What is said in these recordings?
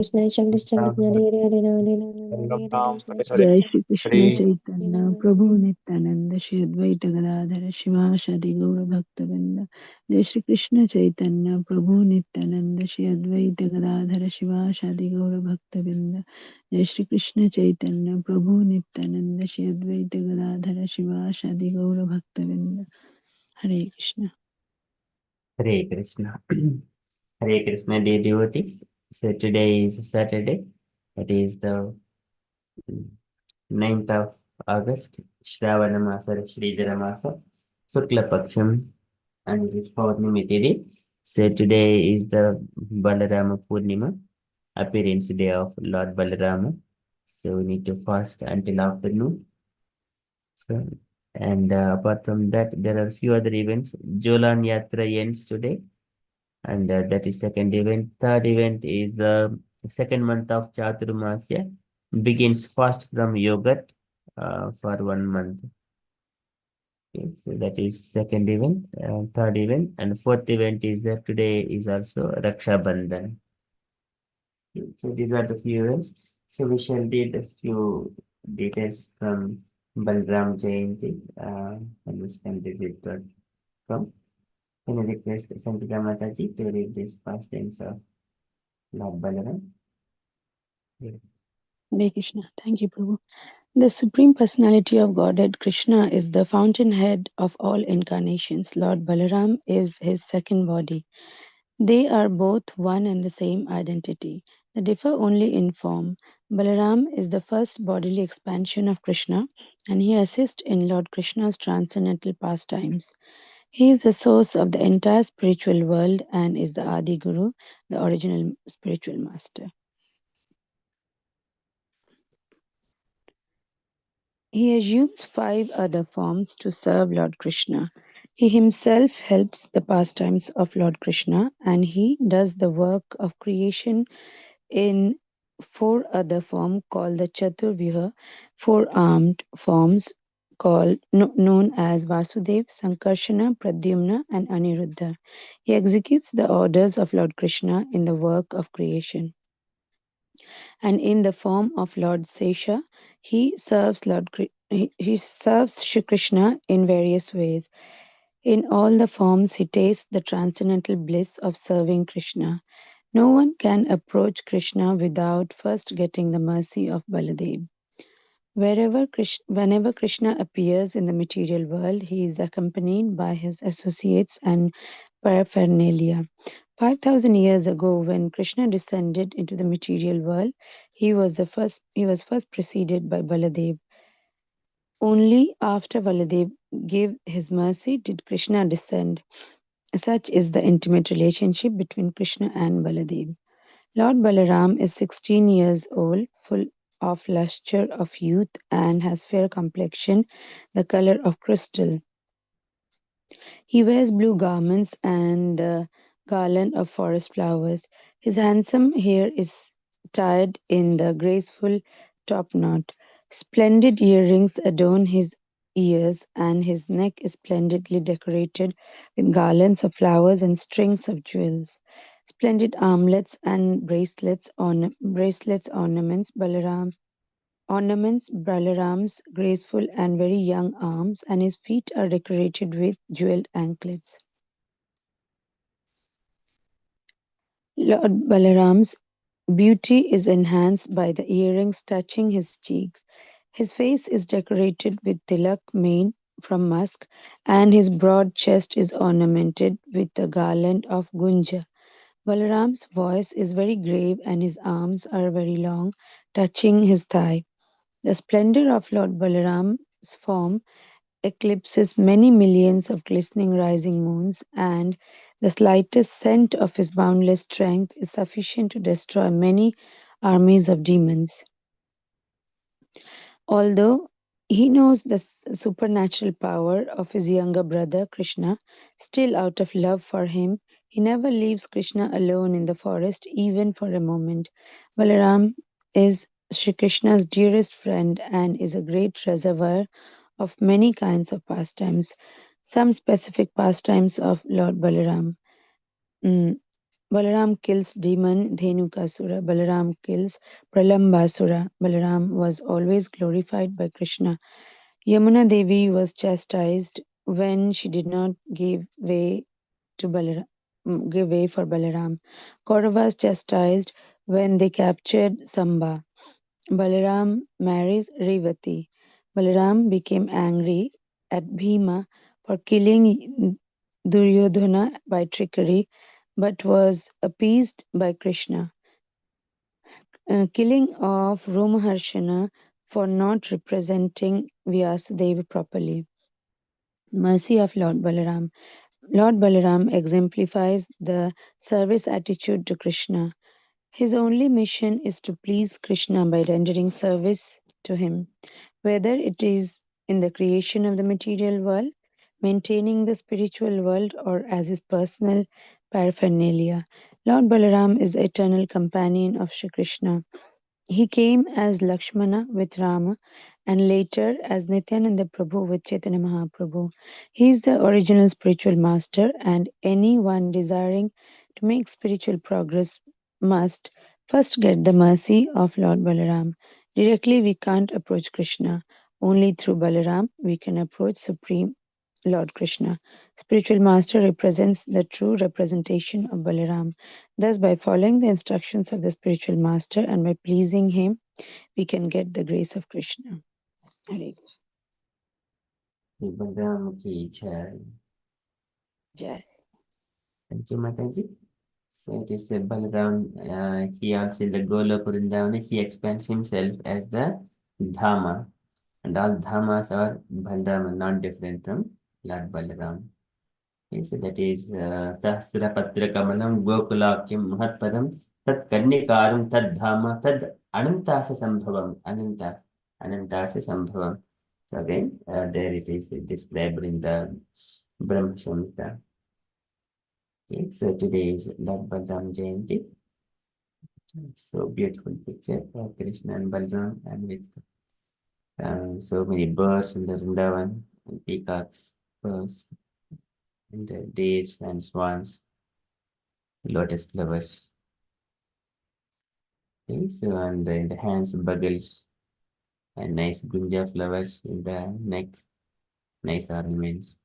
Krishna, Krishna, Krishna, Hare Hare, Hare Hare, Hare Hare, Hare Krishna, जय Krishna, Shri Krishna Chaitanya प्रभु नित्यानंद श्री अद्वैत गदाधर शिवासादि गौर भक्तवृंद। जय श्री कृष्ण चैतन्य प्रभु नित्यानंद श्री अद्वैत गदाधर शिवासादि गौर भक्तवृंद। जय श्री कृष्ण चैतन्य प्रभु नित्यानंद श्री अद्वैत गदाधर शिवासादि गौर भक्तवृंद। हरे Krishna. Hare Krishna. Hare Krishna, dear devotees. So today is Saturday. It is the 9th of August, Shravana Masa, Shridhara Masa, Sukla Paksham, and this Paurnimi Tithi. So today is the Balarama Purnima, appearance day of Lord Balarama. So we need to fast until afternoon. So, and apart from that, there are few other events. Jolan Yatra ends today, and that is second event. Third event is the second month of Chaturmasya, begins fast from yogurt for 1 month. Okay, so that is second event. Third event, and fourth event is that today is also Raksha Bandhan. Okay, so these are the few events. So we shall read a few details from Balram Jayanti, and this can be read from. Can I request Samhita Mataji to read this past tense of Lord Balaram? Yeah. Hare Krishna. Thank you, Prabhu. The Supreme Personality of Godhead Krishna is the fountainhead of all incarnations. Lord Balaram is his second body. They are both one and the same identity. They differ only in form. Balaram is the first bodily expansion of Krishna, and he assists in Lord Krishna's transcendental pastimes. He is the source of the entire spiritual world and is the Adi Guru, the original spiritual master. He assumes 5 other forms to serve Lord Krishna. He himself helps the pastimes of Lord Krishna, and he does the work of creation in 4 other forms called the Chaturvyuha, 4 armed forms known as Vasudev, Sankarshana, Pradyumna, and Aniruddha. He executes the orders of Lord Krishna in the work of creation. And in the form of Lord Sesha, he serves he serves Shri Krishna in various ways. In all the forms, he tastes the transcendental bliss of serving Krishna. No one can approach Krishna without first getting the mercy of Baladev. Whenever Krishna appears in the material world, he is accompanied by his associates and paraphernalia. 5,000 years ago, when Krishna descended into the material world, he was first preceded by Baladev. Only after Baladev gave his mercy did Krishna descend. Such is the intimate relationship between Krishna and Baladev. Lord Balaram is 16 years old, full of lustre of youth, and has fair complexion, the color of crystal. He wears blue garments and a garland of forest flowers. His handsome hair is tied in the graceful top knot. Splendid earrings adorn his ears, and his neck is splendidly decorated with garlands of flowers and strings of jewels. Splendid armlets and ornaments Balaram's graceful and very young arms, and his feet are decorated with jeweled anklets. Lord Balaram's beauty is enhanced by the earrings touching his cheeks. His face is decorated with tilak made from musk, and his broad chest is ornamented with a garland of gunja. Balaram's voice is very grave, and his arms are very long, touching his thigh. The splendor of Lord Balaram's form eclipses many millions of glistening rising moons, and the slightest scent of his boundless strength is sufficient to destroy many armies of demons. Although he knows the supernatural power of his younger brother Krishna, still out of love for him, he never leaves Krishna alone in the forest even for a moment. Balaram is Sri Krishna's dearest friend and is a great reservoir of many kinds of pastimes. Some specific pastimes of Lord Balaram. Mm, Balaram kills demon Dhenukasura. Balaram kills Pralambasura. Balaram was always glorified by Krishna. Yamuna Devi was chastised when she did not give way to give way for Balaram. Kauravas chastised when they captured Samba. Balaram marries Revati. Balaram became angry at Bhima for killing Duryodhana by trickery, but was appeased by Krishna. Killing of Romaharshana for not representing Vyasadeva properly. Mercy of Lord Balaram. Lord Balaram exemplifies the service attitude to Krishna. His only mission is to please Krishna by rendering service to him, whether it is in the creation of the material world, maintaining the spiritual world, or as his personal paraphernalia. Lord Balaram is the eternal companion of Shri Krishna. He came as Lakshmana with Rama and later as Nityananda Prabhu with Chaitanya Mahaprabhu. He is the original spiritual master, and anyone desiring to make spiritual progress must first get the mercy of Lord Balaram. Directly, we can't approach Krishna. Only through Balaram we can approach Supreme Lord Krishna. Spiritual master represents the true representation of Balaram. Thus, by following the instructions of the spiritual master and by pleasing him, we can get the grace of Krishna. Hare Balaram ki jai. Jai. Thank you, Mataji. So it is Balaram, he also in the Golok Vrindavana, he expands himself as the Dhamma. And all Dhammas are Balaram, not different from Lord Balaram. Okay, so that is Sahasrapatra Kamalam Gokulakyam Mahatpadam Tat Karnikaram Tad Dhama Tad Anantasa Sambhavam. Anantasa Sambhavam. So again, there it is described in the Brahma Samhita. Okay, so today is Lord Balaram Jayanti. So beautiful picture of Krishna and Balaram, and with so many birds in the Vrindavan, and peacocks, birds, and the deers and swans, lotus flowers. Okay, so and in the hands buggles and nice gunja flowers in the neck, nice ornaments,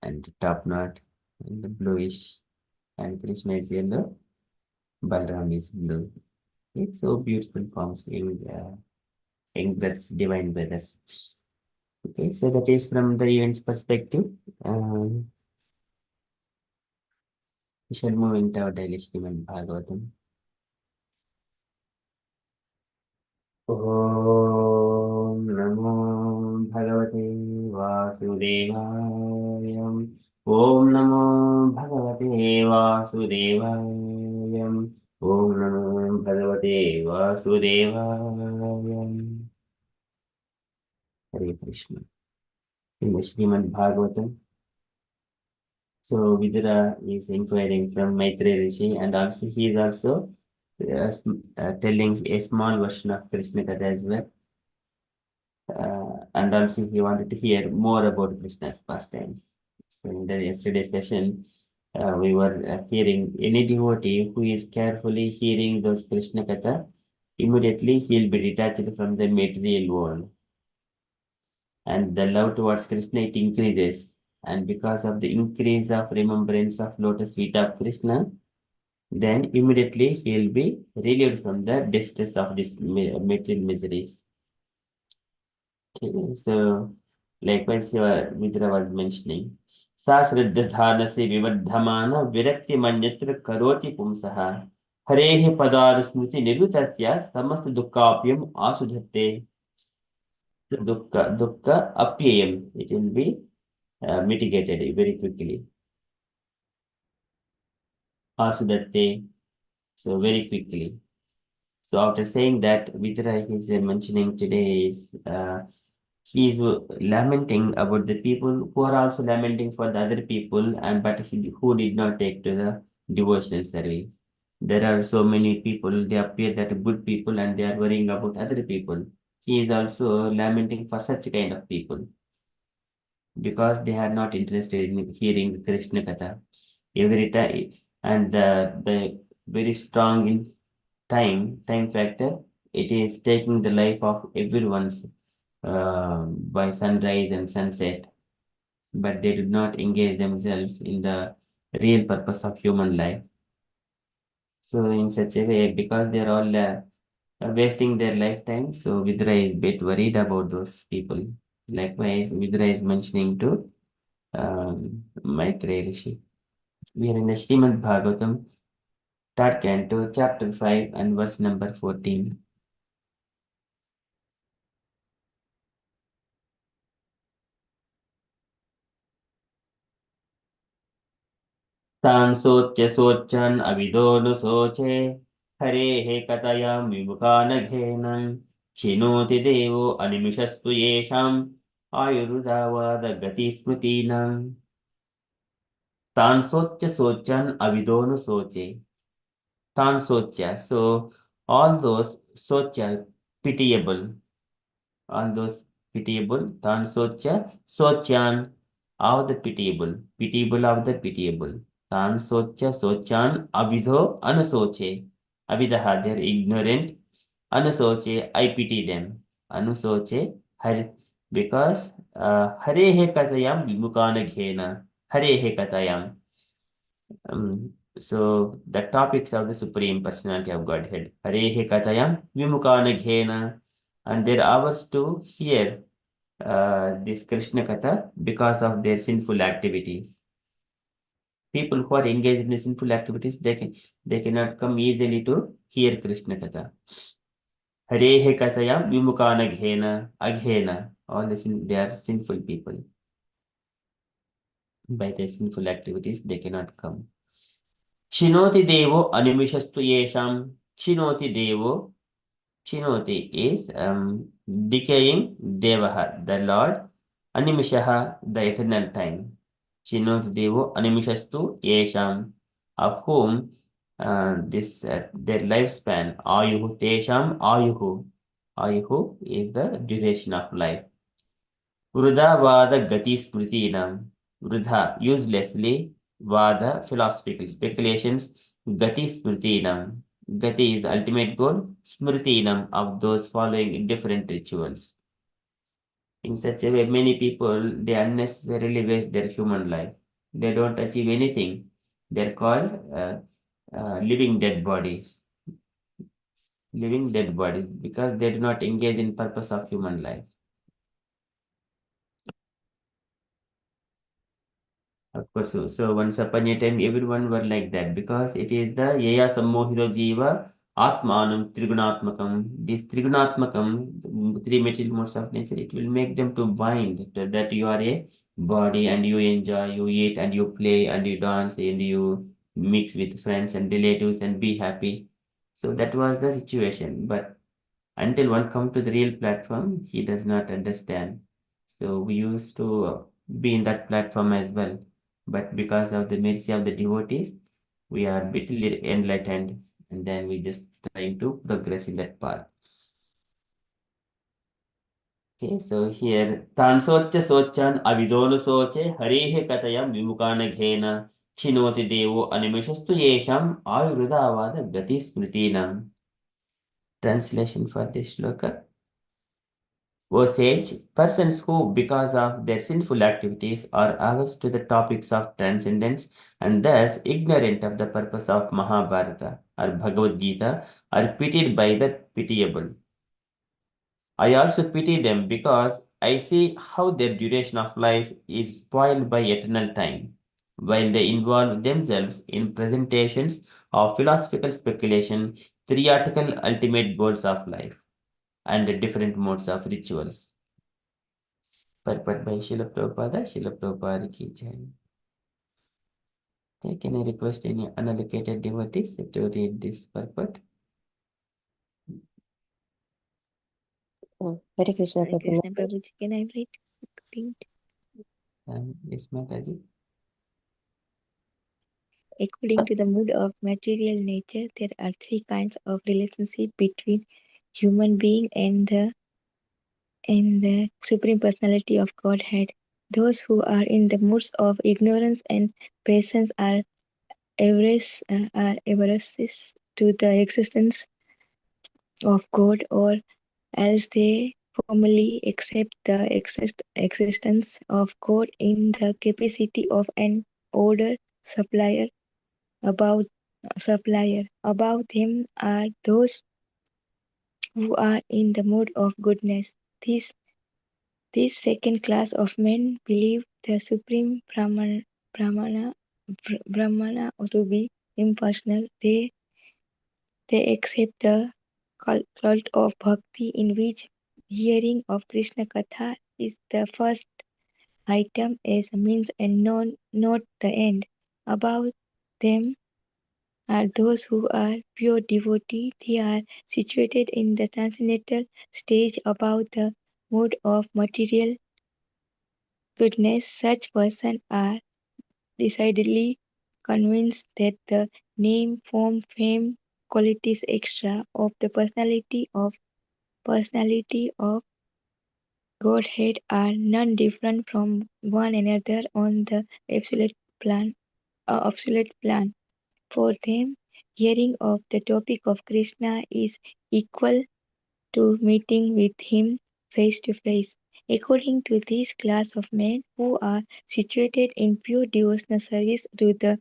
and top knot in the bluish, and Krishna is yellow, Balaram is blue. It's so beautiful forms in breaths, divine brothers. Okay, so that is from the event's perspective. We shall move into our daily Srimad Bhagavatam. Om Namo Bhagavate Vasudevaya. Om Namo Bhagavate Vasudevaya. Om Namo Bhagavate Vasudevaya. Hare Krishna. In the Srimad Bhagavatam, so Vidura is inquiring from Maitreya Rishi, and also he is also telling a small version of Krishna Katha as well. And also he wanted to hear more about Krishna's pastimes. So in the yesterday session, we were hearing any devotee who is carefully hearing those Krishna Katha, immediately he'll be detached from the material world. And the love towards Krishna, it increases. And because of the increase of remembrance of lotus feet of Krishna, then immediately he will be relieved from the distress of this material miseries. Okay, so likewise Vidura was mentioning, Sa Sraddhadhanase Vivardhamana Virakti Manyatra Karoti Pumsaha Harehi Padar Smriti Nirutasya Samast Dukkapyam Asudhate. Dukkha apyayam, it will be mitigated very quickly. Asudhate, so very quickly. So after saying that, Vidura is mentioning today is he is lamenting about the people who are also lamenting for the other people, and but who did not take to the devotional service. There are so many people, they appear that good people and they are worrying about other people. He is also lamenting for such kind of people because they are not interested in hearing Krishna Katha. Every time, and the very strong in time factor. It is taking the life of everyone's by sunrise and sunset, but they do not engage themselves in the real purpose of human life. So in such a way, because they're all wasting their lifetime, so Vidra is a bit worried about those people. Likewise, Vidra is mentioning to Maitreya Rishi. We are in the Srimad Bhagavatam, third canto, chapter 5 and verse number 14. तान् सोच्य सोच्यन् अविदोऽनुशोचे हरेः कथयां विमुखानघेन क्षिणोति देवो अनिमिषस्तु येषाम् आयुर्दावादगतिस्मृतीनाम् तान् सोच्य सोच्यन् अविदोऽनुशोचे तान् सोच्य. So all those socha, pitiable, all those pitiable, tan socha, sochan of the pitiable, pitiable of the pitiable. Tan socha, sochan, avidho, anusoche. Avidaha, they're ignorant. Anusoche, I pity them. Anusoche, har, because harehe katayam vimukana ghena. Harehe katayam. So the topics of the Supreme Personality of Godhead. Harehe katayam vimukana ghena. And they're ours to hear this Krishna Katha because of their sinful activities. People who are engaged in the sinful activities, they cannot come easily to hear Krishna Katha. Harehe Katayam Vimukana Ghena Aghena. All they are sinful people. By their sinful activities, they cannot come. Chinoti Devo Animishastu Yesham. Chinoti Devo. Chinoti is decaying Devaha, the Lord. Animishaha, the eternal time. Chinot Devo Animishastu Yesham, of whom their lifespan, Ayuhu Tesham Ayuhu. Ayuhu is the duration of life. Vruda Vada Gati Smritinam. Vrudha, uselessly, Vada, philosophical speculations, Gati Smritinam. Gati is the ultimate goal, Smritinam, of those following different rituals. In such a way, many people, they unnecessarily waste their human life. They don't achieve anything. They're called living dead bodies. Living dead bodies because they do not engage in purpose of human life. Of course, so once upon a time, everyone were like that because it is the Yaya Sammohito Jiva Atmanam Trigunatmakam. This Trigunatmakam, three material modes of nature, it will make them to bind that you are a body and you enjoy, you eat and you play and you dance and you mix with friends and relatives and be happy. So that was the situation. But until one come to the real platform, he does not understand. So we used to be in that platform as well. But because of the mercy of the devotees, we are bitterly enlightened and then we just trying to progress in that path. Okay, so here, Tansocha Sochan Avidonu Soche Harihe Katayam Vimukana Ghena Chinoti Devo Animishastu Yesham Ayurudavada Gati Smritinam. Translation for this shloka. O sage, persons who, because of their sinful activities, are averse to the topics of transcendence and thus ignorant of the purpose of Mahabharata or Bhagavad Gita, are pitied by the pitiable. I also pity them because I see how their duration of life is spoiled by eternal time, while they involve themselves in presentations of philosophical speculation, theoretical ultimate goals of life, and different modes of rituals. Purport by Srila Prabhupada, Srila Prabhupada ki jai. Okay, can I request any unallocated devotees to read this purport? Hare Krishna, Hare Krishna Prabhupada. Prabhuji, can I read? Yes, Mataji. According to the mood of material nature, there are three kinds of relationship between human being and the Supreme Personality of Godhead. Those who are in the moods of ignorance and patience are averse to the existence of God, or else they formally accept the existence of God in the capacity of an order supplier. Above them are those who are in the mood of goodness. This second class of men believe the supreme Brahmana to be impersonal. They accept the cult of bhakti, in which hearing of Krishna Katha is the first item as a means and not the end. Above them are those who are pure devotee. They are situated in the transcendental stage above the mode of material goodness. Such persons are decidedly convinced that the name, form, fame, qualities extra of the personality of Godhead are none different from one another on the absolute plan. For them, hearing of the topic of Krishna is equal to meeting with him face to face. According to this class of men who are situated in pure devotional service to the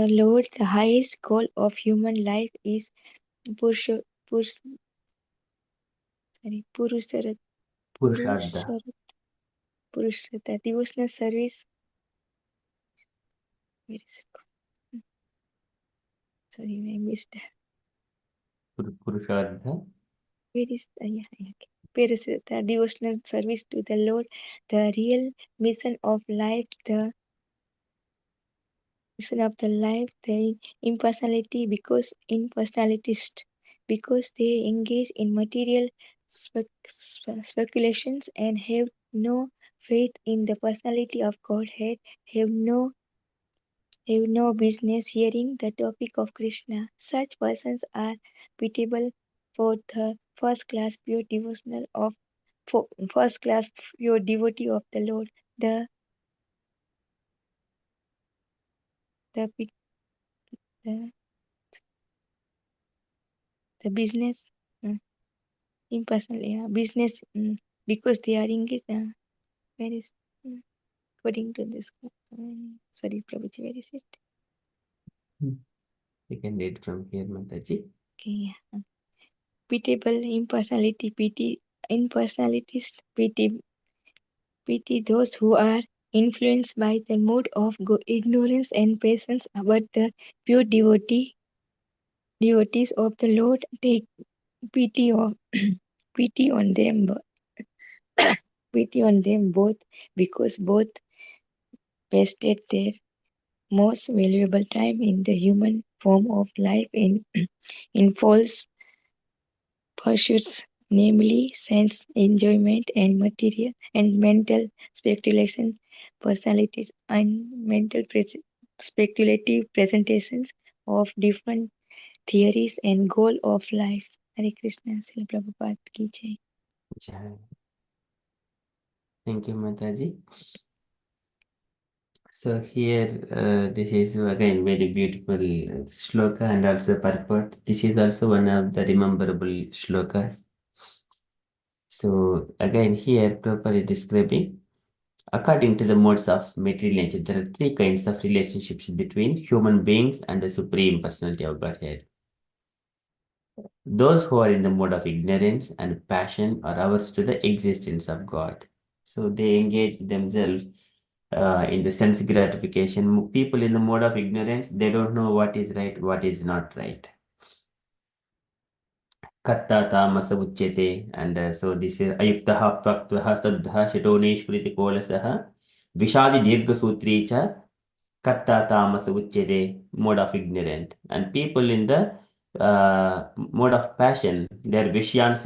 Lord, the highest goal of human life is Purusha, Purus, sorry, Purusharat, Purushadha. Purusharata, devotional service. Where is it? Sorry, I missed that. Purushadha. Where is okay. Purusharata, devotional service to the Lord, the real mission of life, the impersonality, because impersonalist, because they engage in material speculations and have no faith in the personality of Godhead, have no business hearing the topic of Krishna. Such persons are pitiable for the first class pure devotional of first class pure devotee of the Lord. The the, the business impersonal, business, because they are engaged. Where is according to this? Sorry, Prabhuji, where is it? You can read from here, Mataji. Okay, pitiable impersonalities pity those who are influenced by the mood of ignorance and patience, but the pure devotees of the Lord take pity of pity on them, pity on them both, because both wasted their most valuable time in the human form of life in false pursuits, namely sense enjoyment and material and mental speculation, personalities and speculative presentations of different theories and goal of life. Hare Krishna, Srila Prabhupada ki jai. Jai. Thank you, Mataji. So here, this is again very beautiful shloka and also purport. This is also one of the rememberable shlokas. So again here, properly describing, according to the modes of material nature, there are three kinds of relationships between human beings and the Supreme Personality of Godhead. Those who are in the mode of ignorance and passion are averse to the existence of God. So they engage themselves in the sense gratification. People in the mode of ignorance, they don't know what is right, what is not right. Katta tamasa uchyate. And so this is ayuktaha praktvaha staddha shatoneshpriti kolasaha vishadi dirgha sutri cha katta tamasa uchyate, mode of ignorant. And people in the mode of passion, they are Vishyan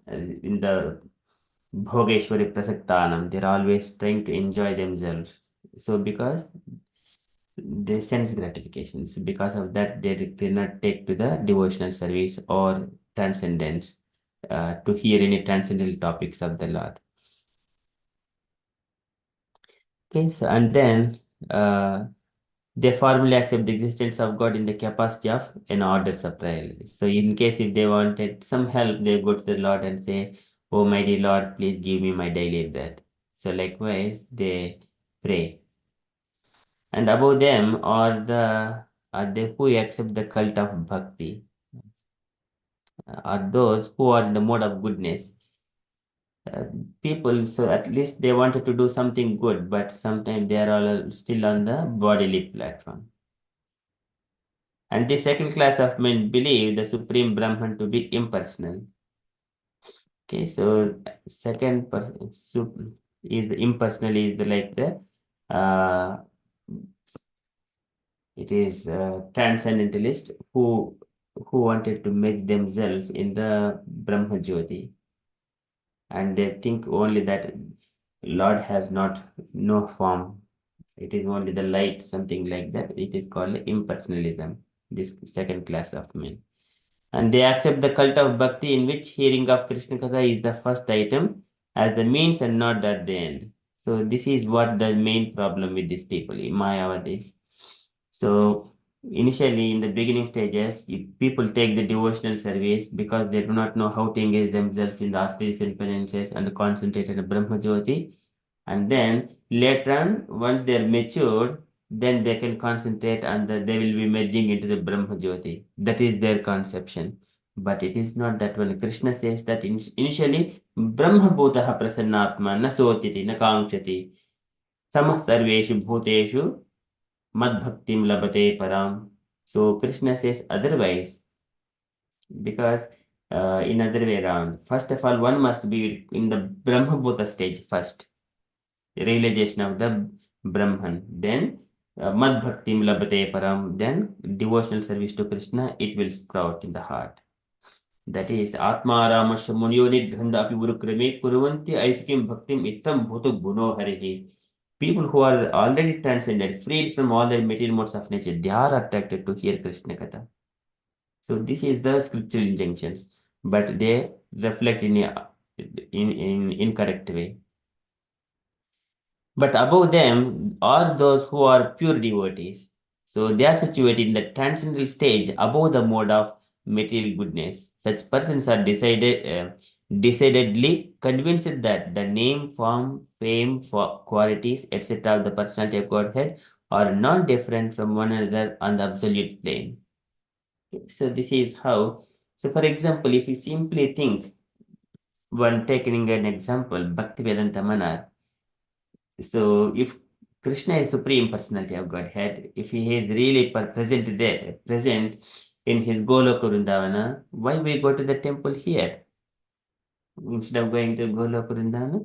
in the Bhogeshwari Prasaktanam, they're always trying to enjoy themselves. So because they sense gratifications, because of that, they did not take to the devotional service or transcendence to hear any transcendental topics of the Lord. Okay, so and then they formally accept the existence of God in the capacity of an order supplier. So in case if they wanted some help, they go to the Lord and say, "Oh mighty Lord, please give me my daily bread." So likewise, they pray. And above them are they who accept the cult of bhakti, are those who are in the mode of goodness. People, so at least they wanted to do something good, but sometimes they are all still on the bodily platform. And the second class of men believe the Supreme Brahman to be impersonal. Okay, so second person is the impersonal is the like the it is transcendentalist who wanted to make themselves in the Brahma Jyoti, and they think only that Lord has no form. It is only the light, something like that. It is called impersonalism, this second class of men. And they accept the cult of bhakti in which hearing of Krishna Katha is the first item as the means and not at the end. So this is what the main problem with these people, Mayavadis. So initially in the beginning stages, people take the devotional service because they do not know how to engage themselves in the austerities and penances and concentrate on the Brahma Jyoti. And then later on, once they are matured, then they can concentrate and they will be merging into the Brahma Jyoti. That is their conception. But it is not that one. Krishna says that initially, Brahma Bhutaha Prasannatma na sochiti na kankshati samah sarveshu bhuteshu mad bhaktim labate param. So Krishna says otherwise, because in other way around. First of all, one must be in the Brahma Bhuta stage first, realization of the Brahman. Then Mad Bhaktim Labate Param. Then devotional service to Krishna, it will sprout in the heart. That is Atma Ramasya Munyo Nirghanda Api Urukrame Kuruvanti Aikikim Bhaktim Ittam Bhutu Guno Harihi. People who are already transcended, freed from all the material modes of nature, they are attracted to hear Krishna Katha. So this is the scriptural injunctions, but they reflect in incorrect way. But above them are those who are pure devotees. So they are situated in the transcendental stage above the mode of material goodness. Such persons are decidedly convinced that the name, form, fame, qualities, etc. of the personality of Godhead are not different from one another on the absolute plane. So this is how. So for example, if you simply think, one taking an example, Bhaktivedanta Manar. So if Krishna is Supreme Personality of Godhead, if he is really present there, present in his Goloka Vrindavana, why we go to the temple here instead of going to Goloka Vrindavana?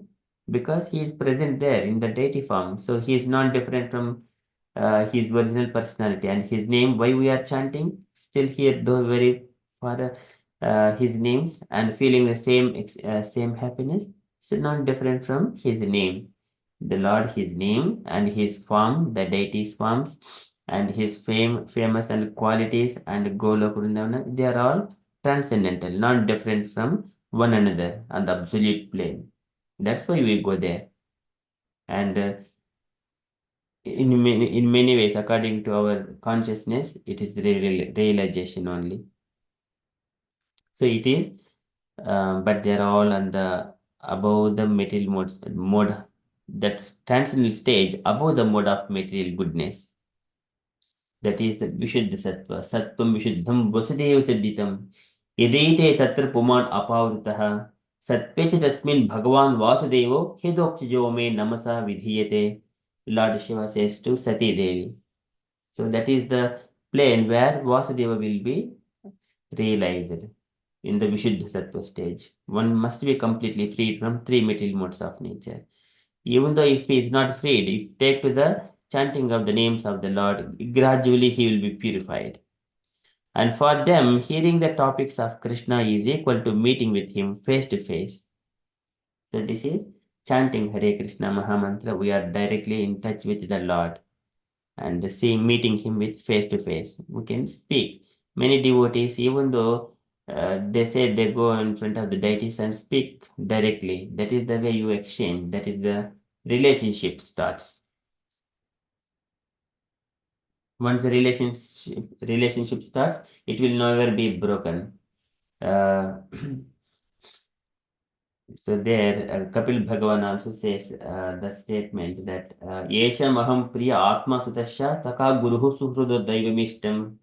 Because he is present there in the deity form. So he is not different from his original personality and his name. Why we are chanting? Still here, though very far his names and feeling the same happiness. So not different from his name. The Lord, his name and his form, the deity's forms, and his famous and qualities and Goloka Vrindavana, they are all transcendental, not different from one another on the absolute plane. That's why we go there. And in many ways, according to our consciousness, it is the realization only. So it is, but they are all on the above the material mode, that transcendental stage above the mode of material goodness. That is the Vishuddha Sattva. Sattvam Vishuddham Vasudeva Siddhitam. Idete Tatra Puman Apavritah. Satpecha Tasmin Bhagavan Vasudevo Hidokchajo me Namasa Vidhiyate. Lord Shiva says to Sati Devi. So that is the plane where Vasudeva will be realized in the Vishuddha Sattva stage. One must be completely freed from three material modes of nature. Even though if he is not freed, if take to the chanting of the names of the Lord, gradually he will be purified. And for them, hearing the topics of Krishna is equal to meeting with him face to face. So this is chanting Hare Krishna Mahamantra. We are directly in touch with the Lord and meeting him with face to face. We can speak. Many devotees, even though they say they go in front of the deities and speak directly, that is the way you exchange. That is the relationship starts. Once the relationship starts, it will never be broken. So there, Kapil Bhagavan also says the statement that Yesha Maham Priya Atma Sutasya Saka Guruhu Suhrudo Daivamishtam.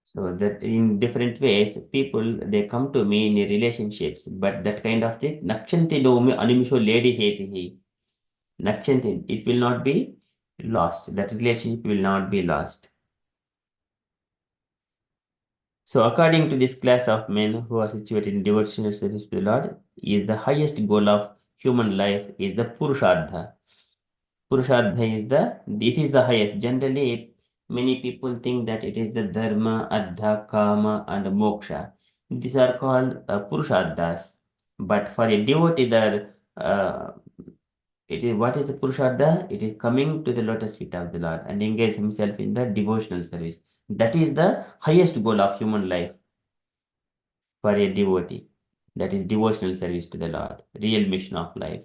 So that in different ways, people they come to me in relationships, but that kind of thing, Nakshanti Nomi Animisho Lady Heti. Nakshanti, it will not be lost. That relationship will not be lost. So according to this class of men who are situated in devotional service to the Lord, is the highest goal of human life is the Purushartha. Purushartha it is the highest. Generally, many people think that it is the Dharma, Artha, Kama, and Moksha. These are called Purusharthas. But for a devotee, it is what is the Purushartha? It is coming to the lotus feet of the Lord and engage himself in the devotional service. That is the highest goal of human life for a devotee. That is devotional service to the Lord, real mission of life.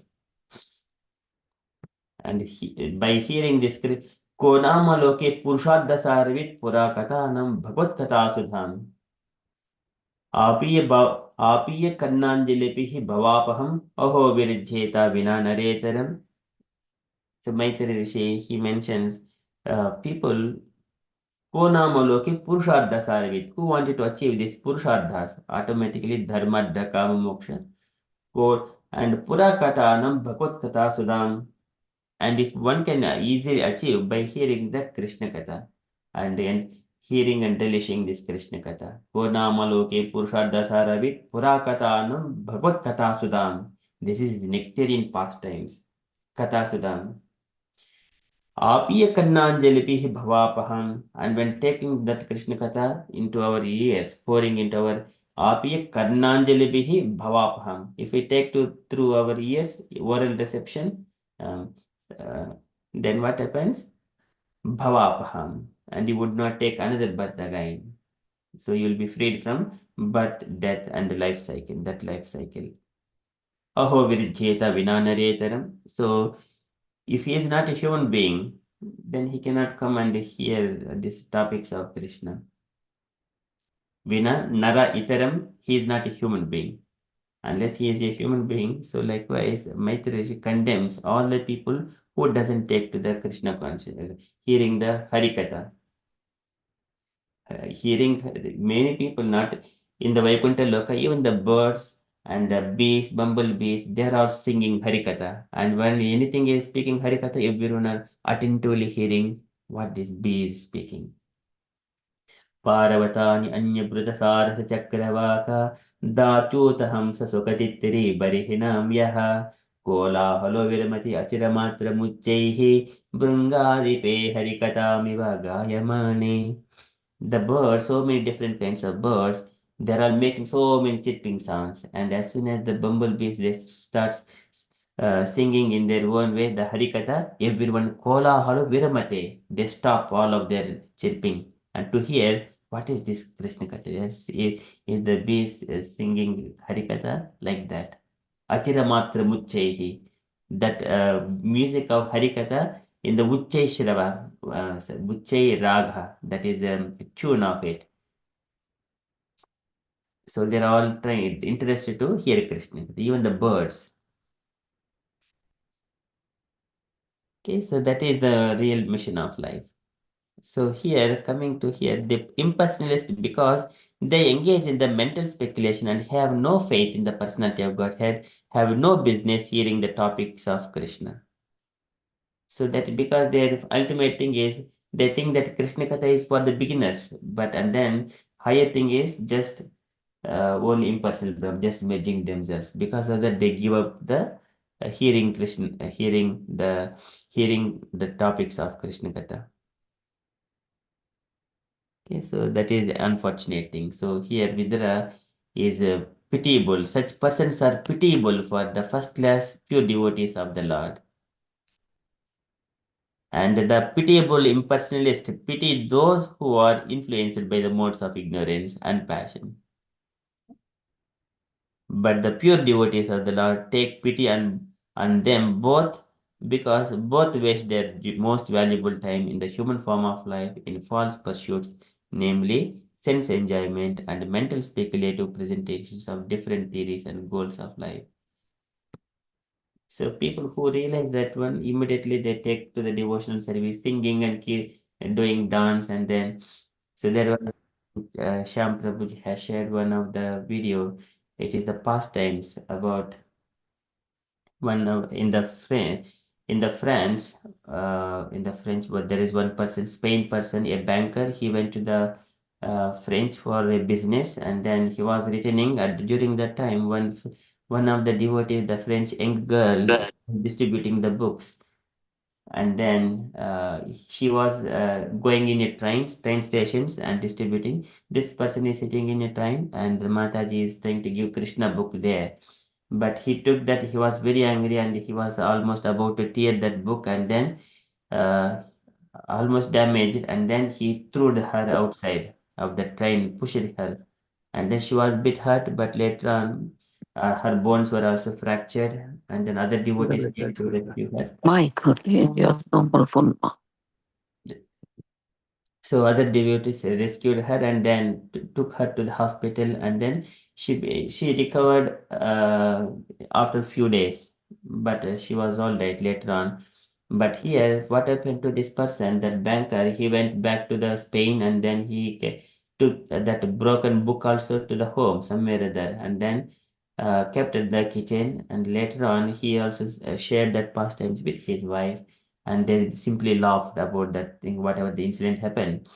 And by hearing this, Konama loke Purushartha sarvit pura katanam bhagavad kata sudham. आपीय कर्णांजलिभिः भवापहम् अहो विरज्येता विना नरेतरम्. So Maitreya Rishi, he mentions people who namaloke Purushartha sarvit, who wanted to achieve this Purusharthas, automatically Dharma, Artha, Kama, Moksha. And Pura Katanam Bhagavad Kata Sudam. And if one can easily achieve by hearing the Krishna Katha and then hearing and relishing this Krishna Katha. Purnamaloke Purushartha Saravit Pura Katanam Bhagavad Kata Sudam. This is nectarian pastimes. Kata Sudam. Apiya Kannanjalipi Bhavapaham. And when taking that Krishna Katha into our ears, pouring into our Apiya Karnanjalipihi Bhavapaham. If we take through our ears, oral reception, um, then what happens? Bhavapaham. And you would not take another birth again. So you will be freed from birth, death, and life cycle, that life cycle. Aho Virijeta Vinanaretaram. So if he is not a human being, then he cannot come and hear these topics of Krishna. Vina Nara Itaram, he is not a human being. Unless he is a human being. So likewise, Maitreya condemns all the people who doesn't take to the Krishna consciousness, hearing the Harikatha. Hearing many people not in the Vaikuntha Loka, even the birds and the bees, bumblebees, they are all singing Harikatha. And when anything is speaking Harikatha, everyone are attentively hearing what this bee is speaking. पारवतानि अन्यभृतसारसचक्रवाका दाचूतहंससुखतित्तिरि बर्हिणां यः कोलाहलो विरमति अचिरमात्रमुच्चैः भृङ्गादिपे हरिकथामिव गायमाने. The birds, so many different kinds of birds, they are making so many chirping sounds. And as soon as the bumblebees they start singing in their own way, the Harikatha, everyone kola halo viramate. They stop all of their chirping and to hear what is this Krishna Katha. Yes, is the bees singing Harikatha like that. Achira matra muchchehi. That music of Harikatha in the Uchchai Shrava, Uchchai Ragha, that is a tune of it. So they're all interested to hear Krishna, even the birds. Okay, so that is the real mission of life. So here, coming to here, the impersonalist, because they engage in the mental speculation and have no faith in the personality of Godhead, have no business hearing the topics of Krishna. So that because their ultimate thing is they think that Krishna Katha is for the beginners, but and then higher thing is just only impersonal, just merging themselves. Because of that, they give up the hearing Krishna, hearing the topics of Krishna Katha. Okay, so that is the unfortunate thing. So here Vidura is pitiable. Such persons are pitiable for the first class pure devotees of the Lord. And the pitiable impersonalist pity those who are influenced by the modes of ignorance and passion. But the pure devotees of the Lord take pity on them both because both waste their most valuable time in the human form of life in false pursuits, namely sense enjoyment and mental speculative presentations of different theories and goals of life. So people who realize that one, immediately they take to the devotional service, singing and keep doing dance, and then so there was Sham Prabhuji has shared one of the video. It is the pastimes about one in the France in the French, but there is one person, Spain person, a banker. He went to the French for a business, and then he was returning. During that time, one of the devotees, the French young girl, distributing the books, and then she was going in a train stations and distributing. This person is sitting in a train, and the Mataji is trying to give Krishna book there, but he took that. He was very angry, and he was almost about to tear that book, and then uh, almost damaged, and then he threw her outside of the train, pushed her, and then she was a bit hurt, but later on her bones were also fractured, and then other devotees came to rescue her. So other devotees rescued her and then took her to the hospital, and then she recovered after a few days, but she was all right later on. But here, what happened to this person, that banker? He went back to the Spain, and then he took that broken book also to the home somewhere or other, and then kept at the kitchen. And later on, he also shared that pastimes with his wife, and they simply laughed about that thing, whatever the incident happened.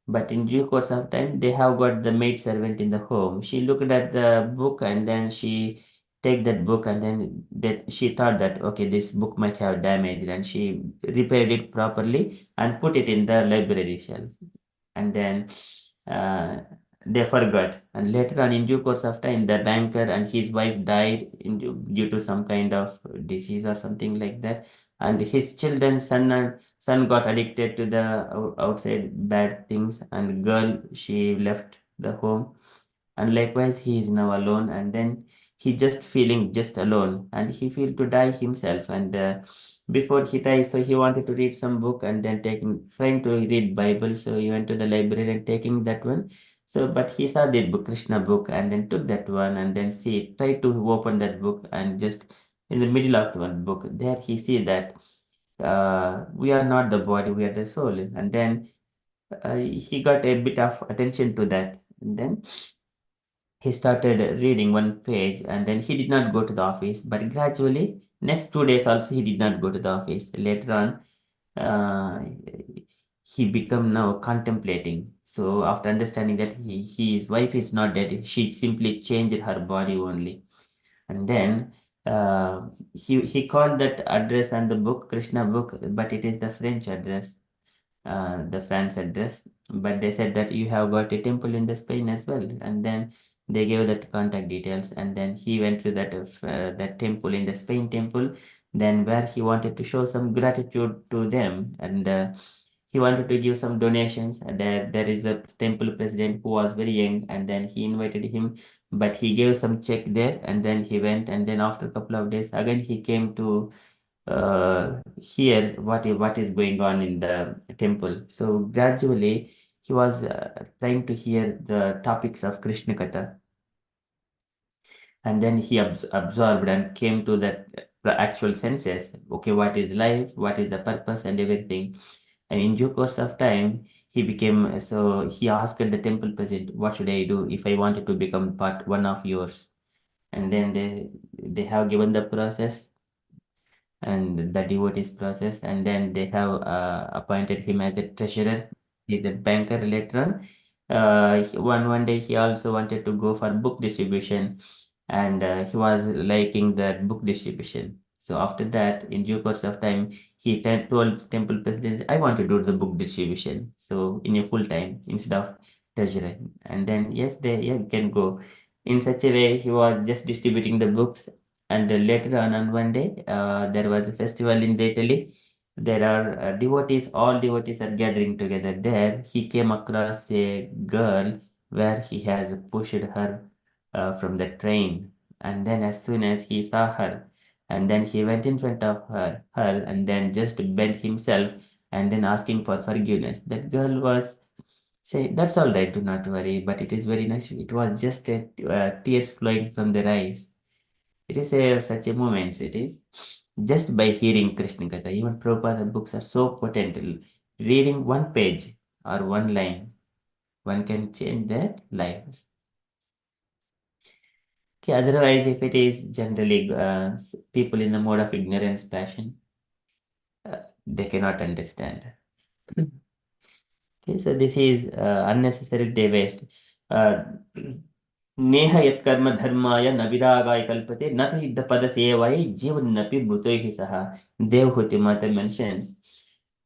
But in due course of time, they have got the maid servant in the home. She looked at the book, and then she take that book, and then that she thought that okay, this book might have damaged, and she repaired it properly and put it in the library shelf, and then uh, they forgot. And later on, in due course of time, the banker and his wife died due to some kind of disease or something like that. And his children, son got addicted to the outside bad things, and girl, she left the home, and likewise he is now alone, and then he just feeling just alone, and he feel to die himself. And before he dies, so he wanted to read some book, and then taking trying to read Bible, so he went to the library and taking that one. So but he saw the book, Krishna book, and then took that one, and then see tried to open that book, and just in the middle of the one book there he see that we are not the body, we are the soul. And then he got a bit of attention to that, and then he started reading one page, and then he did not go to the office. But gradually, next 2 days also, he did not go to the office. Later on, uh, he become now contemplating. So after understanding that his wife is not dead, she simply changed her body only. And then he called that address and the book Krishna book, but it is the French address, the France address, but they said that you have got a temple in the Spain as well, and then they gave that contact details, and then he went to that temple in the Spain temple, then where he wanted to show some gratitude to them, and he wanted to give some donations. And there is a temple president who was very young, and then he invited him, but he gave some check there, and then he went, and then after a couple of days again he came to hear what is going on in the temple. So gradually he was trying to hear the topics of Krishna Katha, and then he absorbed and came to that the actual senses. Okay, what is life? What is the purpose and everything? And in due course of time, he became so he asked the temple president, "What should I do if I wanted to become part one of yours?" And then they have given the process and the devotees process, and then they have appointed him as a treasurer. He's a banker later on. One day he also wanted to go for book distribution, and he was liking that book distribution. So after that, in due course of time, he told temple president, "I want to do the book distribution." So in a full time instead of treasurer, and then yes, they yeah, can go. In such a way, he was just distributing the books, and later on one day, there was a festival in Italy. There are devotees, all devotees are gathering together there. He came across a girl where he has pushed her from the train. And then as soon as he saw her, And then he went in front of her and then just bent himself and then asking for forgiveness. That girl was say, "That's all right, do not worry, but it is very nice." It was just tears flowing from their eyes. It is such a moment, it is. Just by hearing Krishna Katha, even Prabhupada books are so potent. Reading one page or one line, one can change their life. Okay, otherwise, if it is generally people in the mode of ignorance, passion, they cannot understand. Okay, so this is unnecessary day waste. Uh, नेह यत्कर्म धर्माय न विरागाय कल्पते न हि पद सेवाय जीवन्नपि मृतैः सह. Devhuti Mata mentions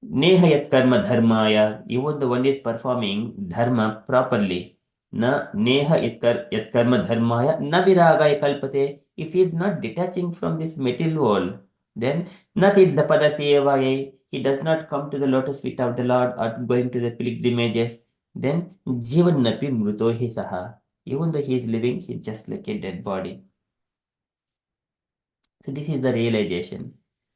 नेह यत्कर्म धर्माय, even the one is performing dharma properly, na neha yatkarma dharmaya na viragaya kalpate, if he is not detaching from this material world, then natiddapada sevaya, he does not come to the lotus feet of the Lord or going to the pilgrimages, then jivannapi mrutohi saha, even though he is living, he is just like a dead body. So this is the realization.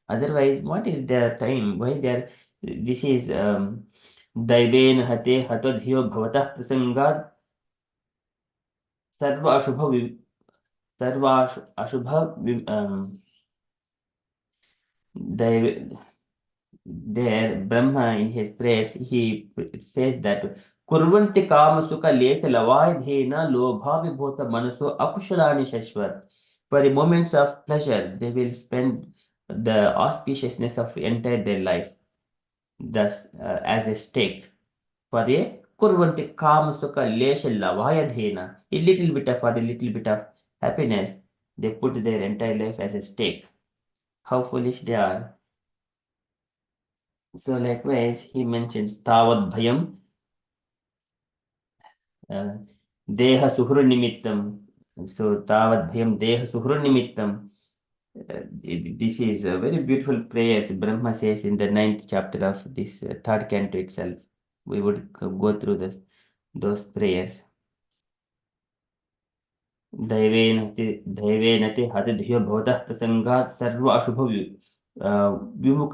Otherwise, what is their time? Why they are? This is दैवेन हते हतोधियो भवतः प्रसंगात् सर्व अशुभ सर्व अशुभ there Brahma in his prayers he says that kurvanti kama sukha lesa lavayadhena lobha vibhota manaso akushalani shashvat. For the moments of pleasure, they will spend the auspiciousness of entire their life, thus as a stake. For a kurvanti kama sukha lesa lavayadhena, a little bit of, for a little bit of happiness, they put their entire life as a stake. How foolish they are. So likewise, he mentions Tavad Bhayam, Deha Suhru Nimittam. So Tavad Bhayam Deha Suhru Nimittam. This is a very beautiful prayers Brahma says in the 9th chapter of this third canto itself. We would go through those prayers. दैवेन ते हतधियो भवतः प्रसंगात् सर्व अशुभ विमुख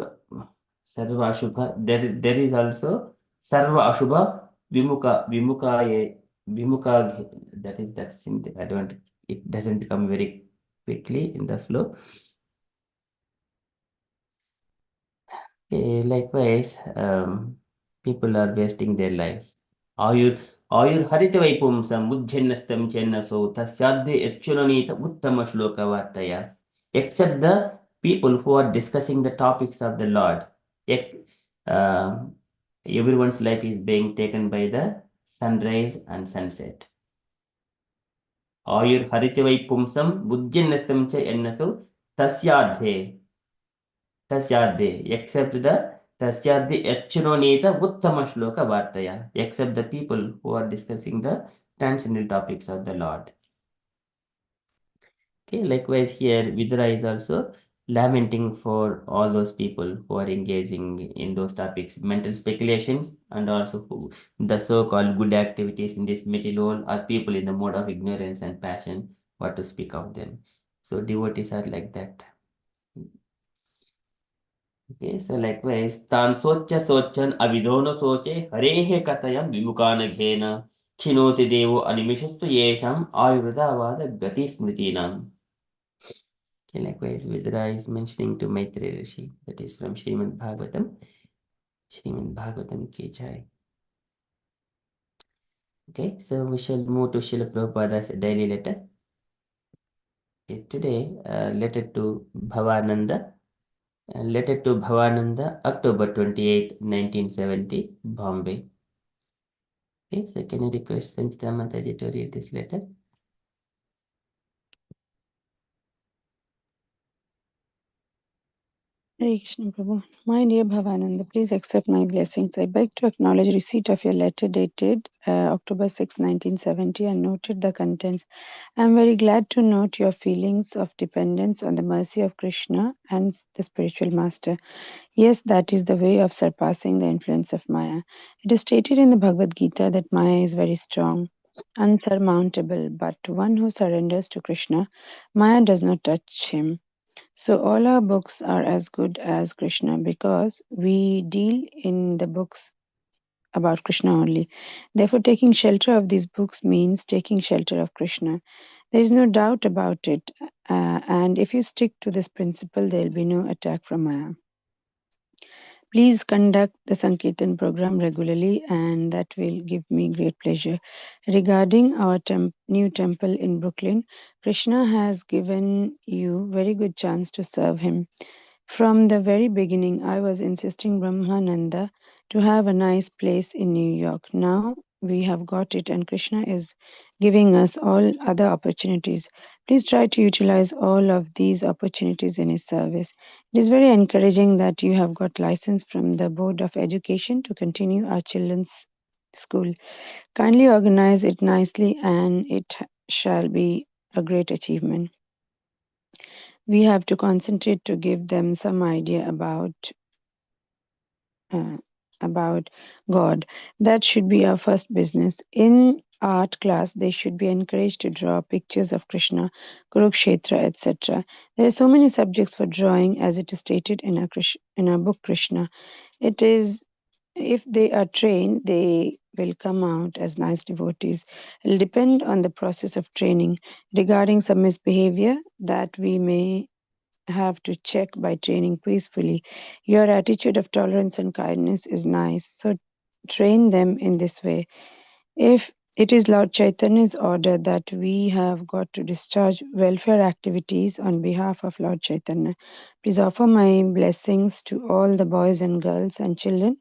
सर्व अशुभ there is also sarva ashubha vimukaye vimuka, that is that thing I don't, it doesn't come very quickly in the flow. Likewise, people are wasting their life. आयुर्हरितवैपुंसं मुज्झन्नस्तं चेन्नसो तस्याद्य यच्छुननीत उत्तम श्लोकवार्तया. Except the people who are discussing the topics of the Lord. Everyone's life is being taken by the sunrise and sunset. आयुर्हरितवैपुंसं मुज्झन्नस्तं चेन्नसो तस्याद्य except the Tasyadhi Archunonita Uttama Shloka Vartaya, except the people who are discussing the transcendental topics of the Lord. Okay, likewise here Vidura is also lamenting for all those people who are engaging in those topics, mental speculations, and also the so-called good activities in this material world are people in the mode of ignorance and passion, what to speak of them. So devotees are like that. Okay, so likewise, tan sochan avidono soche harehe katayam vimukanagena khinoti devo animishastu yesham ayurveda gati smritinam. Okay, likewise, Vidra is mentioning to Maitreya Rishi, that is from Srimad Bhagavatam. Srimad Bhagavatam ki jai. Okay, so we shall move to Srila Prabhupada's daily letter. Okay, today, letter to Bhavananda. Letter to Bhavananda, October 28, 1970, Bombay. Okay, so can you request Samhita Mataji to read this letter? Hare Krishna Prabhu. My dear Bhavananda, please accept my blessings. I beg to acknowledge receipt of your letter dated October 6, 1970 and noted the contents. I am very glad to note your feelings of dependence on the mercy of Krishna and the spiritual master. Yes, that is the way of surpassing the influence of Maya. It is stated in the Bhagavad Gita that Maya is very strong, unsurmountable, but one who surrenders to Krishna, Maya does not touch him. So all our books are as good as Krishna because we deal in the books about Krishna only. Therefore, taking shelter of these books means taking shelter of Krishna. There is no doubt about it. And if you stick to this principle, there will be no attack from Maya. Please conduct the Sankirtan program regularly, and that will give me great pleasure. Regarding our new temple in Brooklyn, Krishna has given you very good chance to serve him. From the very beginning, I was insisting Brahmananda to have a nice place in New York. Now we have got it, and Krishna is giving us all other opportunities. Please try to utilize all of these opportunities in His service. It is very encouraging that you have got license from the Board of Education to continue our children's school. Kindly organize it nicely, and it shall be a great achievement. We have to concentrate to give them some idea about God. That should be our first business. In art class, they should be encouraged to draw pictures of Krishna, Kurukshetra, etc. There are so many subjects for drawing, as it is stated in our book Krishna. It is, if they are trained, they will come out as nice devotees. It will depend on the process of training. Regarding some misbehavior, that we may have to check by training peacefully. Your attitude of tolerance and kindness is nice, so train them in this way. If it is Lord Chaitanya's order that we have got to discharge welfare activities on behalf of Lord Chaitanya, please offer my blessings to all the boys and girls and children.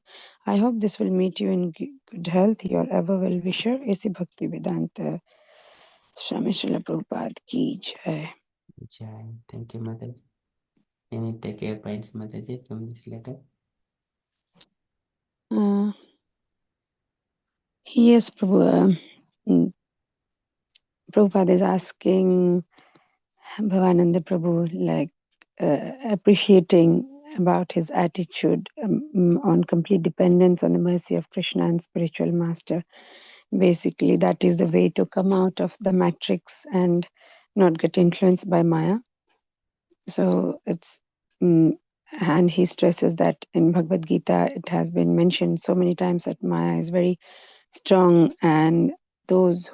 I hope this will meet you in good health. Your ever well wisher, A.C. Bhakti Vedanta Swami Srila Prabhupada ki jai. Jai. Thank you, Mataji. Any takeaway points, Mataji, from this letter? Yes, Prabhu. Prabhupada is asking Bhavananda Prabhu, like appreciating about his attitude on complete dependence on the mercy of Krishna and spiritual master. Basically, that is the way to come out of the matrix and not get influenced by Maya. So it's, and he stresses that in Bhagavad Gita, it has been mentioned so many times that Maya is very strong, and those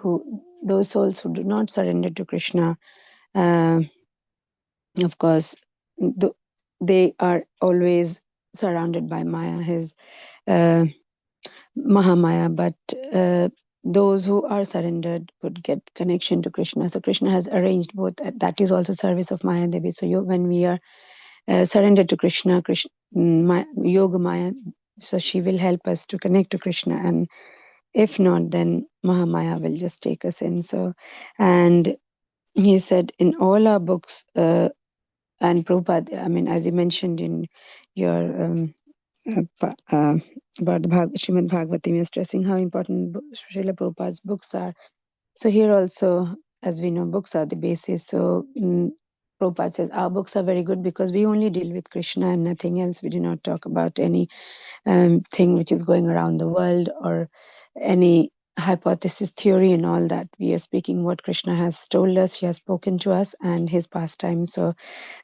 souls who do not surrender to Krishna, of course, they are always surrounded by Maya, his Mahamaya, but those who are surrendered would get connection to Krishna. So Krishna has arranged both. That is also service of Maya Devi. So when we are surrendered to Krishna, Yoga Maya, so she will help us to connect to Krishna, and if not, then Mahamaya will just take us in. So, and he said in all our books, and Prabhupada, I mean, as you mentioned in your about the Srimad Bhagavatam, you're stressing how important Srila Prabhupada's books are. So here also, as we know, books are the basis. So Prabhupada says our books are very good because we only deal with Krishna and nothing else. We do not talk about any thing which is going around the world or any hypothesis, theory, and all that. We are speaking what Krishna has told us, he has spoken to us, and his pastime. So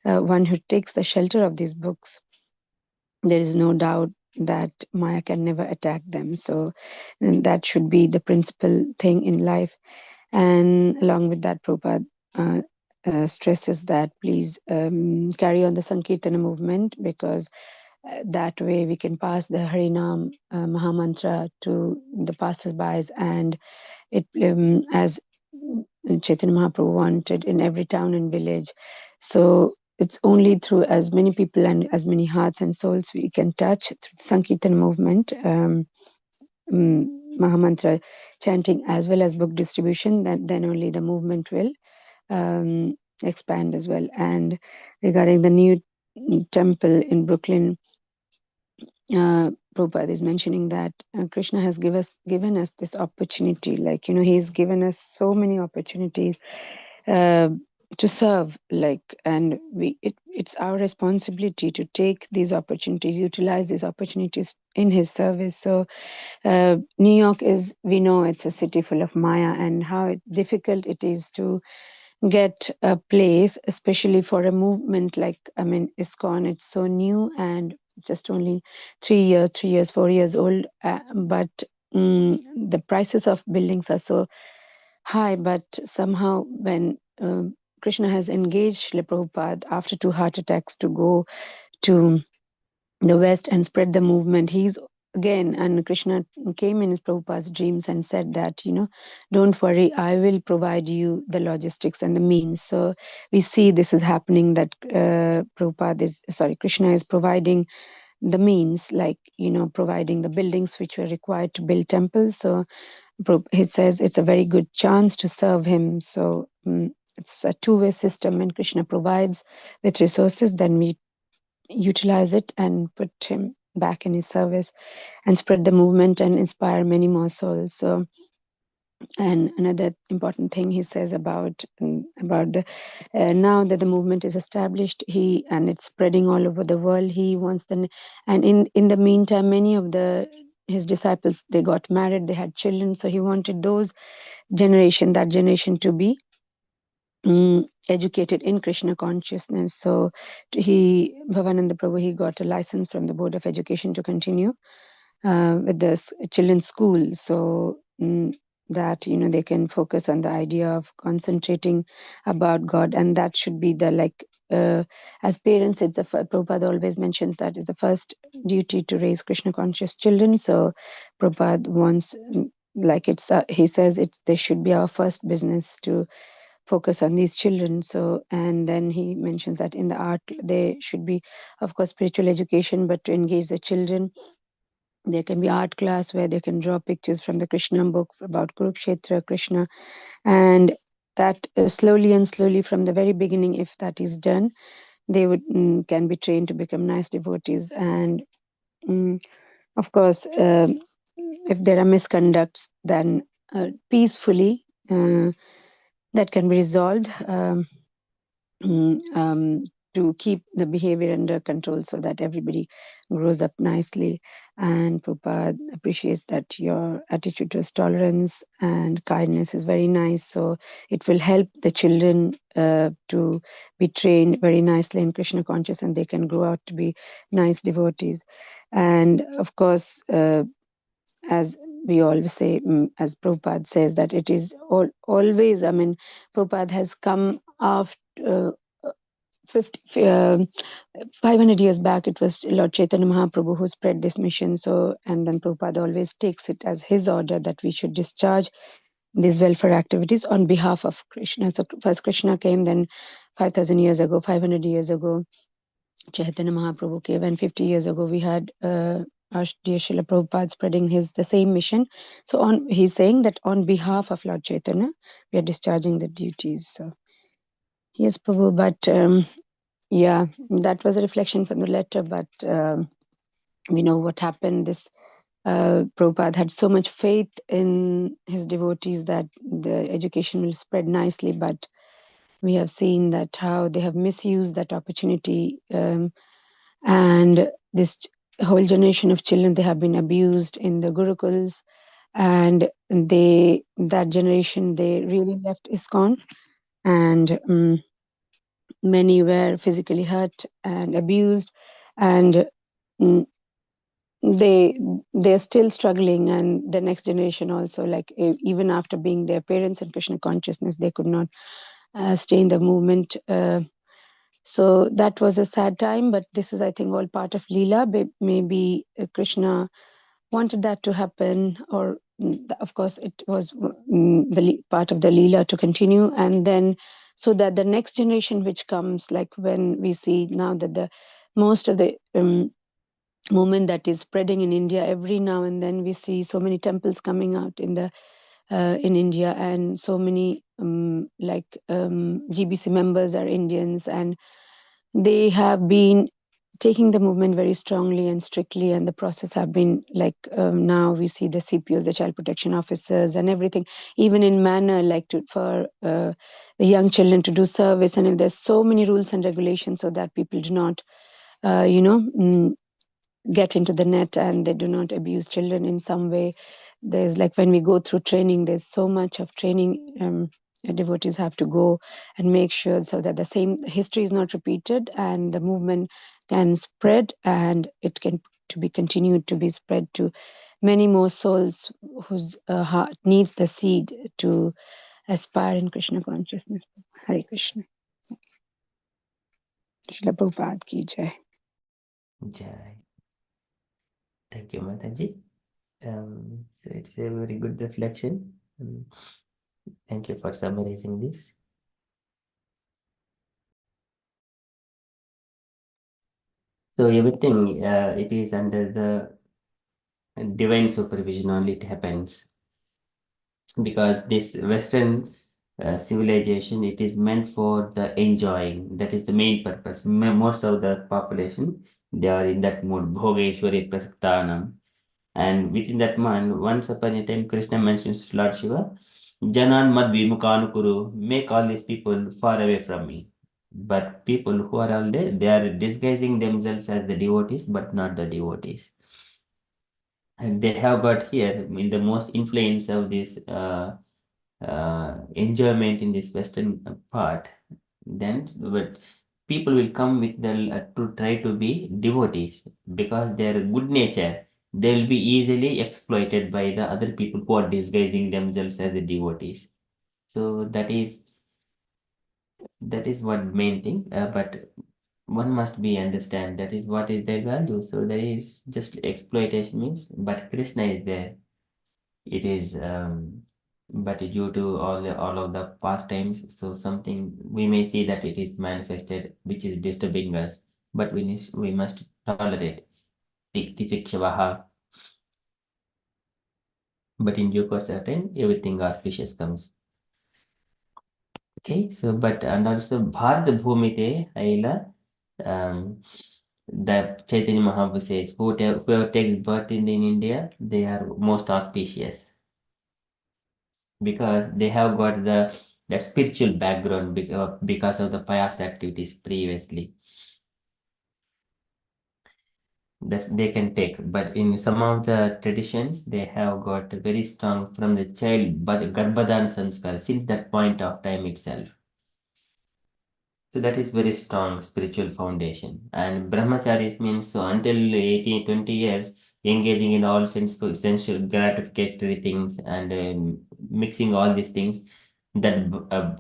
one who takes the shelter of these books, there is no doubt that Maya can never attack them. So that should be the principal thing in life. And along with that, Prabhupada stresses that please carry on the Sankirtana movement, because that way we can pass the Harinam Mahamantra to the passers-by, and it as Chaitanya Mahaprabhu wanted in every town and village. So it's only through as many people and as many hearts and souls we can touch through the Sankirtan movement, Mahamantra chanting as well as book distribution, that then only the movement will expand as well. And regarding the new temple in Brooklyn, Prabhupada is mentioning that Krishna has given us this opportunity. Like, he's given us so many opportunities to serve, and it's our responsibility to take these opportunities, utilize these opportunities in his service. So New York is, we know, it's a city full of Maya, and how difficult it is to get a place, especially for a movement like, I mean, ISKCON. It's so new and just only 3 years, 4 years old, but the prices of buildings are so high. But somehow when Krishna has engaged Srila Prabhupada after 2 heart attacks to go to the West and spread the movement, he's again, and Krishna came in his Prabhupada's dreams and said that, don't worry, I will provide you the logistics and the means. So we see this is happening, that Krishna is providing the means, like, providing the buildings which were required to build temples. So he says it's a very good chance to serve him. So it's a two-way system. When Krishna provides with resources, then we utilize it and put him back in his service and spread the movement and inspire many more souls. So, and another important thing he says about the now that the movement is established, and it's spreading all over the world, he wants and in the meantime, many of his disciples, they got married, they had children, so he wanted that generation to be educated in Krishna consciousness. So Bhavananda Prabhu, he got a license from the Board of Education to continue with the children's school, so that they can focus on the idea of concentrating about God, and that should be as parents, it's Prabhupada always mentions that is the first duty to raise Krishna conscious children. So Prabhupada wants, he says they should be our first business to focus on these children. So, and then he mentions that in the art there should be, of course, spiritual education, but to engage the children, there can be art class where they can draw pictures from the Krishna book about Kurukshetra, Krishna, and that slowly and slowly from the very beginning, if that is done, they can be trained to become nice devotees. And of course, if there are misconducts, then peacefully that can be resolved. To keep the behavior under control so that everybody grows up nicely. And Prabhupada appreciates that your attitude towards tolerance and kindness is very nice. So it will help the children to be trained very nicely in Krishna conscious, and they can grow out to be nice devotees. And of course, as we always say, as Prabhupada says, that it is always, I mean, Prabhupada has come after 500 years back. It was Lord Chaitanya Mahaprabhu who spread this mission. So, and then Prabhupada always takes it as his order that we should discharge these welfare activities on behalf of Krishna. So first Krishna came, then 5,000 years ago, 500 years ago, Chaitanya Mahaprabhu came, and 50 years ago we had our dear Srila Prabhupada spreading the same mission. So he's saying that on behalf of Lord Chaitanya, we are discharging the duties. So yes, Prabhu, but yeah, that was a reflection from the letter, but we know what happened. This Prabhupada had so much faith in his devotees that the education will spread nicely, but we have seen that how they have misused that opportunity, and this whole generation of children, they have been abused in the gurukuls, and that generation, they really left ISKCON, and many were physically hurt and abused, and they're still struggling. And the next generation also, like even after being their parents in Krishna consciousness, they could not stay in the movement. So that was a sad time, but this is, I think, all part of Leela. Maybe Krishna wanted that to happen, or of course it was part of the Leela to continue, and then so that the next generation which comes, like when we see now that the most of the movement that is spreading in India, every now and then we see so many temples coming out in India, and so many GBC members are Indians, and they have been taking the movement very strongly and strictly, and the process have been now we see the CPOs, the child protection officers, and everything, even in manner for the young children to do service, and if there's so many rules and regulations so that people do not get into the net and they do not abuse children in some way. There's when we go through training, there's so much of training devotees have to go and make sure so that the same history is not repeated and the movement can spread and it can to be continued to be spread to many more souls whose heart needs the seed to aspire in Krishna consciousness. Hare Krishna. Srila Prabhupada ki jai. Jai. Thank you, Mataji. So it's a very good reflection. Thank you for summarizing this. So everything, it is under the divine supervision only it happens. Because this Western civilization, it is meant for the enjoying. That is the main purpose. Most of the population, they are in that mood. Bhogeshwari Prasaktanam. And within that man, once upon a time, Krishna mentions Lord Shiva, Janan Mad Vimukhanukuru, make all these people far away from me. But people who are all there, they are disguising themselves as the devotees, but not the devotees. And they have got here in the most influence of this enjoyment in this Western part. Then, but people will come with the to try to be devotees because their good nature, they will be easily exploited by the other people who are disguising themselves as the devotees. So that is one main thing. But one must be understand that is what is their value. So there is just exploitation means, but Krishna is there. It is but due to all of the pastimes, so something we may see that it is manifested which is disturbing us, but we must tolerate titikshavaha. But in due course certain everything auspicious comes. Okay, so but and also Bharat Bhumite Aila, the Chaitanya Mahaprabhu says whoever takes birth in India, they are most auspicious because they have got the spiritual background because of the pious activities previously that they can take. But in some of the traditions, they have got very strong from the child, but Garbhadan Sanskar since that point of time itself. So that is very strong spiritual foundation. And brahmacharis means so until 18, 20 years, engaging in all sensual gratificatory things and mixing all these things, that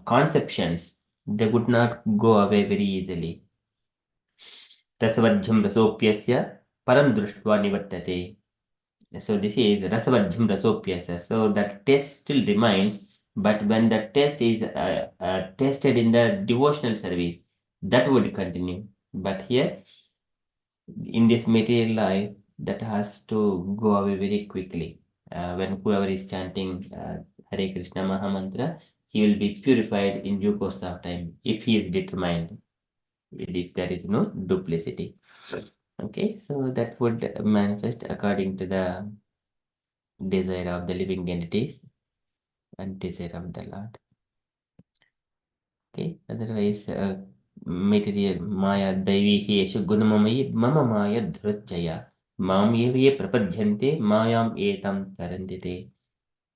conceptions, they would not go away very easily. Rasavajjam rasopyasya param društva nivartate. So this is rasavajjam rasopyasya. So that taste still remains, but when the taste is tasted in the devotional service, that would continue. But here, in this material life, that has to go away very quickly. When whoever is chanting Hare Krishna Maha Mantra, he will be purified in due course of time if he is determined, if there is no duplicity. Okay, so that would manifest according to the desire of the living entities and desire of the Lord. Okay, otherwise, material Maya Daivihi Gunamamayi Mama Maya Dhrujaya Mam Ye Prapadhyante Mayam Etam Tarandite.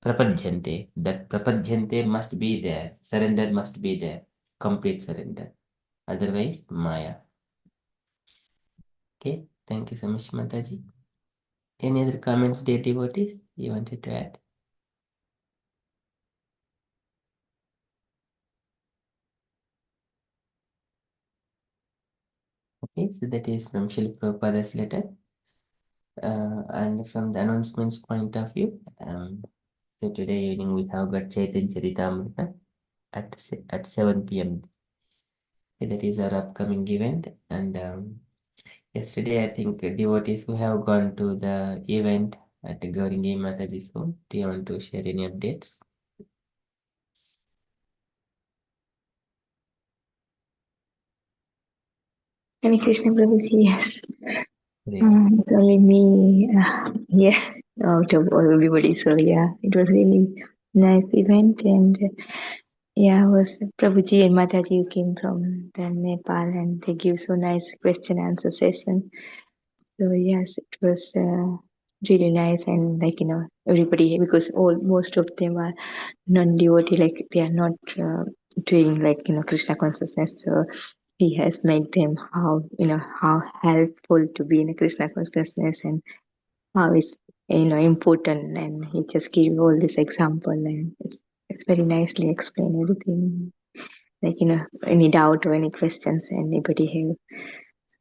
Prapadhyante. That prapadhyante must be there. Surrender must be there. Complete surrender. Otherwise, Maya. Okay, thank you so much, Mataji. Any other comments, dear devotees, you wanted to add? Okay, so that is from Srila Prabhupada's letter. And from the announcements point of view, so today evening we have got Chaitanya Charitamrita at 7 p.m. That is our upcoming event. And yesterday, I think devotees who have gone to the event at Gauringi Mataji's home, do you want to share any updates? Hare Krishna Prabhuji, yes. Great. It's only me, yeah, out of all everybody. So yeah, it was really nice event, and yeah, was Prabhuji and Mataji who came from the Nepal, and they give so nice question answer session. So yes, it was really nice, and like, you know, everybody, because most of them are non-devotee, like they are not doing like, you know, Krishna consciousness. So he has made them how, you know, how helpful to be in a Krishna consciousness and how it's, you know, important. And he just gave all this example, and it's very nicely explained everything. Like, you know, any doubt or any questions anybody have.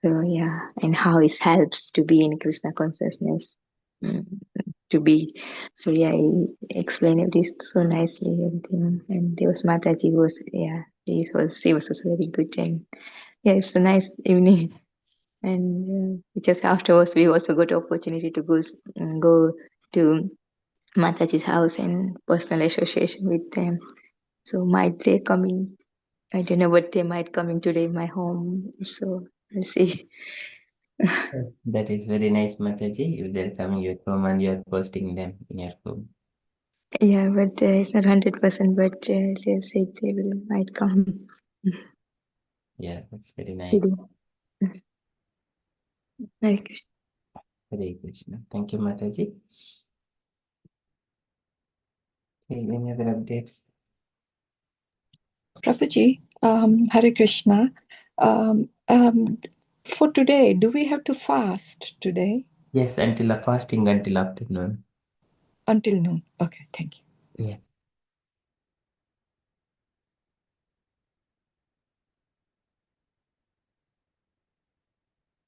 So yeah, and how it helps to be in Krishna consciousness. Mm, to be. So yeah, he explained this so nicely, everything. And there was Mataji was, yeah, she was also very good. And yeah, it's a nice evening. And just afterwards, we also got opportunity to go to Mataji's house and personal association with them. So might they coming? I don't know what they might coming today in my home. So we'll see. That is very nice, Mataji. If they're coming your home and you're posting them in your home. Yeah, but it's not 100%. But they said they will might come Yeah, that's very nice. today. Like, Hare Krishna. Thank you, Mataji. Okay, any other updates? Prabhuji, Hare Krishna. For today, do we have to fast today? Yes, until fasting until afternoon. Until noon. Okay, thank you. Yeah.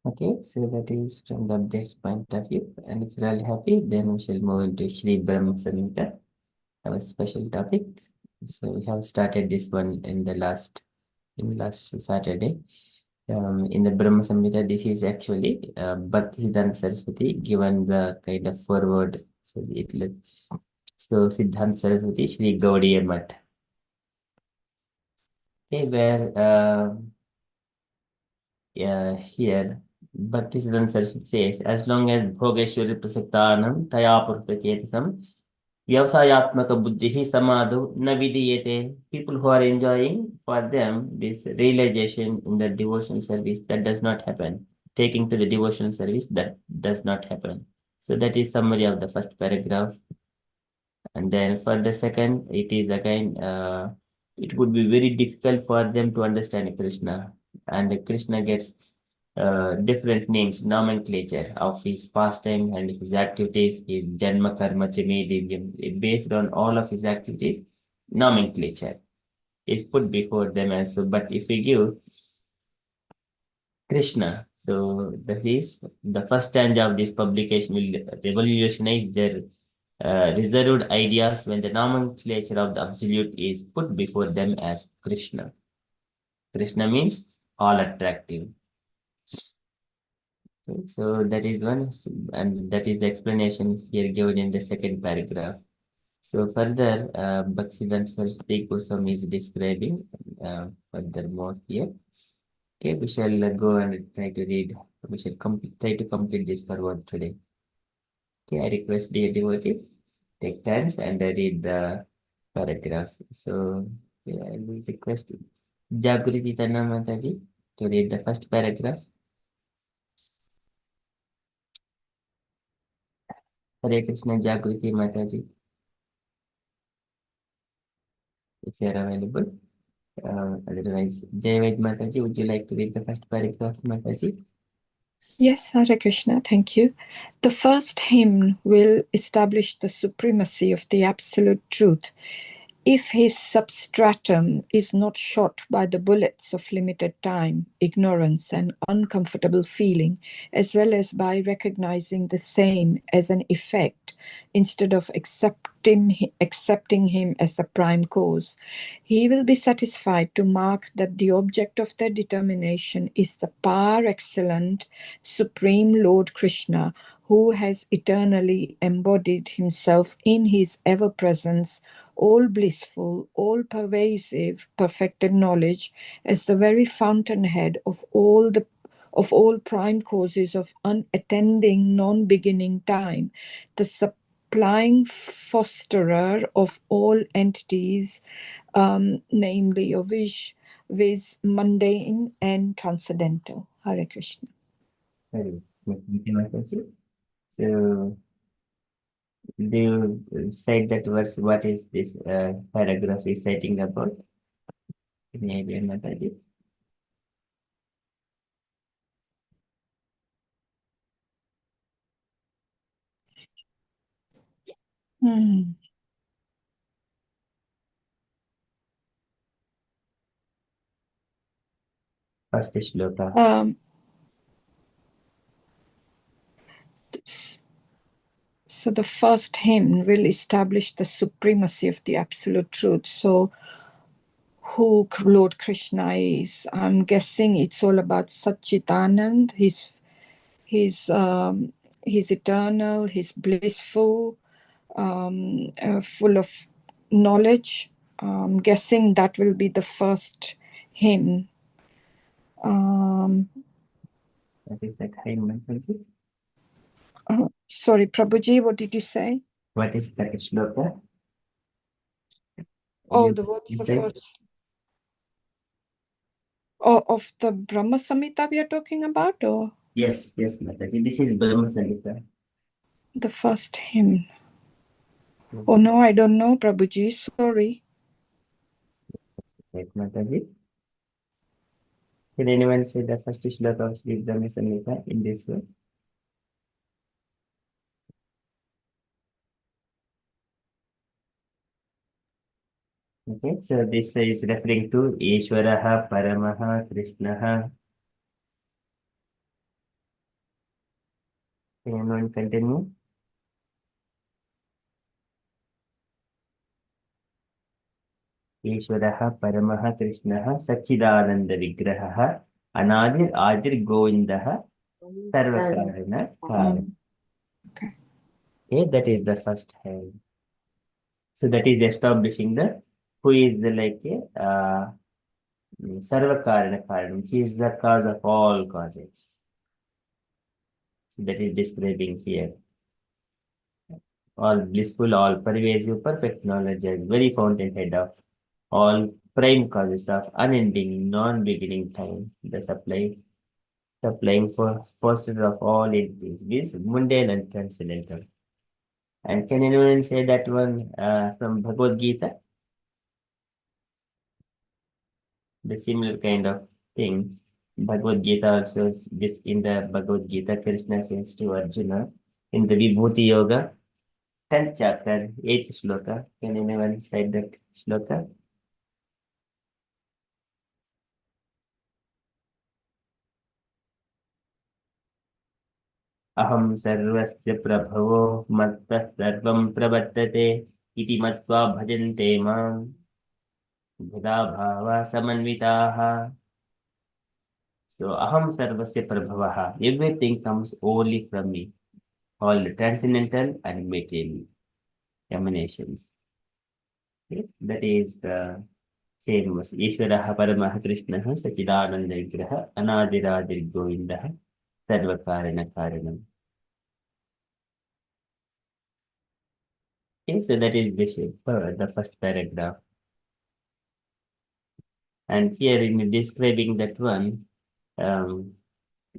Okay, so that is from the updates point of view. And if you're all happy, then we shall move into Sri Brahma Samhita, our special topic. So we have started this one in last Saturday. In the Brahma Samhita, this is actually Bhaktisiddhanta Saraswati given the kind of foreword. So Siddhanta Saraswati Sri Gaudiya Math. Okay, where here Bhaktisiddhanta Saraswati says, as long as Bhogeshwari Prasaktanam Taya Purtachetasam Vyavasayatmaka Buddhihi Samadhu Navidiyete. People who are enjoying, for them, this realization in the devotional service, that does not happen. Taking to the devotional service, that does not happen. So that is summary of the first paragraph. And then for the second, it is again, it would be very difficult for them to understand Krishna. And Krishna gets different names, nomenclature of his pastime and his activities, his Janma Karma Chame Divyam. Based on all of his activities, nomenclature is put before them as so. But if we give Krishna, so that is the first stanza of this publication will revolutionize their reserved ideas when the nomenclature of the absolute is put before them as Krishna. Krishna means all attractive. So that is one, and that is the explanation here given in the second paragraph. So further, Bhaktisiddhanta Saraswati Goswami is describing furthermore here. Okay, we shall go and try to read. We shall try to complete this foreword today. Okay, I request dear devotee, take times and read the paragraphs. So yeah, I will request Jagriti Tanna Mataji to read the first paragraph. Hare Krishna Jagriti Mataji, if you are available. Otherwise, Jayavad Mataji, would you like to read the first paragraph, Mataji? Yes, Hare Krishna, thank you. The first hymn will establish the supremacy of the absolute truth. If his substratum is not shot by the bullets of limited time, ignorance, and uncomfortable feeling, as well as by recognizing the same as an effect instead of accepting him as a prime cause, he will be satisfied to mark that the object of their determination is the par excellent Supreme Lord Krishna, who has eternally embodied himself in his ever-presence, all blissful, all pervasive, perfected knowledge as the very fountainhead of all prime causes of unattending, non-beginning time, the supplying fosterer of all entities, namely of which mundane and transcendental. Hare Krishna. Hare Krishna Mataji. So Do you cite that verse? What is this paragraph is citing about? Any idea, Mataji? Hmm. First shloka. So the first hymn will establish the supremacy of the absolute truth. So who Lord Krishna is, I'm guessing it's all about Satchitanand. He's eternal, he's blissful, full of knowledge. I'm guessing that will be the first hymn. What is that hymn, Mataji? Sorry, Prabhuji, what did you say? What is that shloka? Oh, what's the said? first? Oh, of the Brahma Samhita we are talking about, or? Yes, Mataji. This is Brahma Samhita. The first hymn. Oh no, I don't know, Prabhuji. Sorry. Right, Mataji. Can anyone say the first shloka of Sri Brahma Samhita in this way? Okay, so this is referring to Ishwaraha Paramaha Krishnaha. Can anyone continue? Ishwaraha Paramaha Krishnaha Sachidananda Vigrahaha Anadir Adir Govindaha Sarvakarana Karan. Okay. Okay, that is the first hymn. So that is establishing the who is the Sarvakarana Karanam. He is the cause of all causes. So that is describing here. All blissful, all pervasive, perfect knowledge, and very fountainhead of all prime causes of unending, non-beginning time. The supplying for foster of all entities, this mundane and transcendental. And can anyone say that one from Bhagavad Gita? The similar kind of thing. Bhagavad Gita also, this in the Bhagavad Gita, Krishna says to Arjuna in the Vibhuti Yoga, 10th chapter, 8th shloka. Can anyone cite that shloka? Aham sarvasya prabhavo matta sarvam pravartate iti matva bhajante mam bhada bhava samanvitaha. So aham sarvasya prabhavaha. Everything comes only from me. All the transcendental and material emanations. Okay? That is the same verse. Ishvaraha Paramaha Krishnaha Sachidananda Vigraha Anadiradir Govindaha Sarvakarana Karanam. Okay, so that is the first paragraph. And here in describing that one,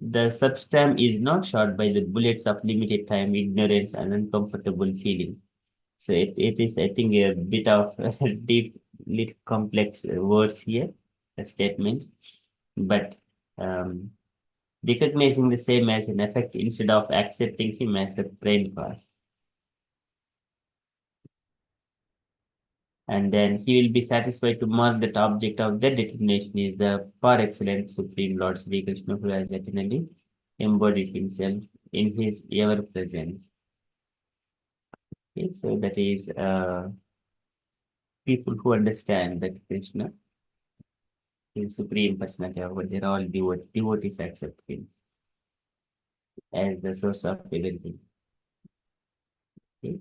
the substance is not shot by the bullets of limited time, ignorance, and uncomfortable feeling. So it is, I think, a bit of deep, little complex words here, statements, but recognizing the same as an effect instead of accepting him as the prime cause. And then he will be satisfied to mark that object of their determination is the par excellent Supreme Lord Sri Krishna, who has eternally embodied himself in his ever presence. Okay, so that is people who understand that Krishna is Supreme Personality, but they're all devotees accept him as the source of everything. Okay,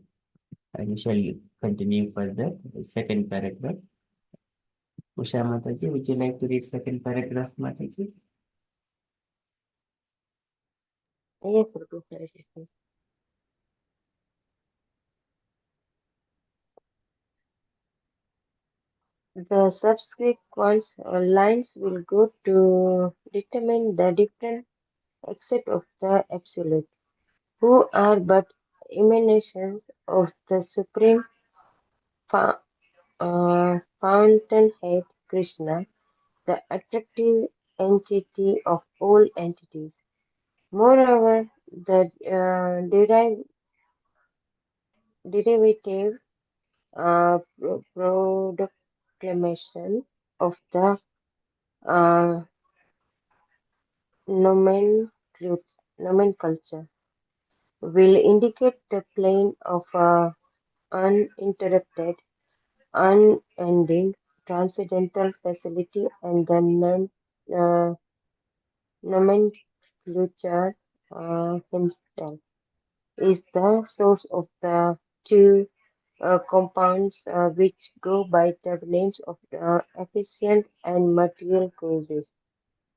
and we shall continue further. The second paragraph. Usha Mataji, would you like to read second paragraph, Mataji? Yes, Prabhu, Hare Krishna. The subscript lines will go to determine the different aspects of the Absolute, who are but emanations of the Supreme Fountainhead Krishna, the attractive entity of all entities. Moreover, the derivative proclamation of the uh, nomenclature will indicate the plane of uninterrupted, unending, transcendental facility, and the uh, nomenclature himself is the source of the two compounds which go by the names of efficient and material causes.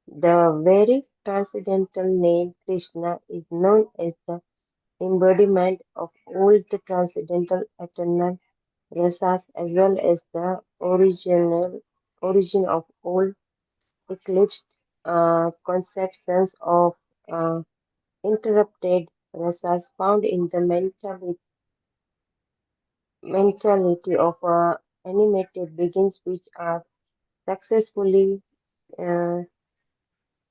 The very transcendental name Krishna is known as the embodiment of all the transcendental eternal rasas as well as the origin of all eclipsed conceptions of uh, interrupted rasas found in the mentality of animated beings which are successfully uh,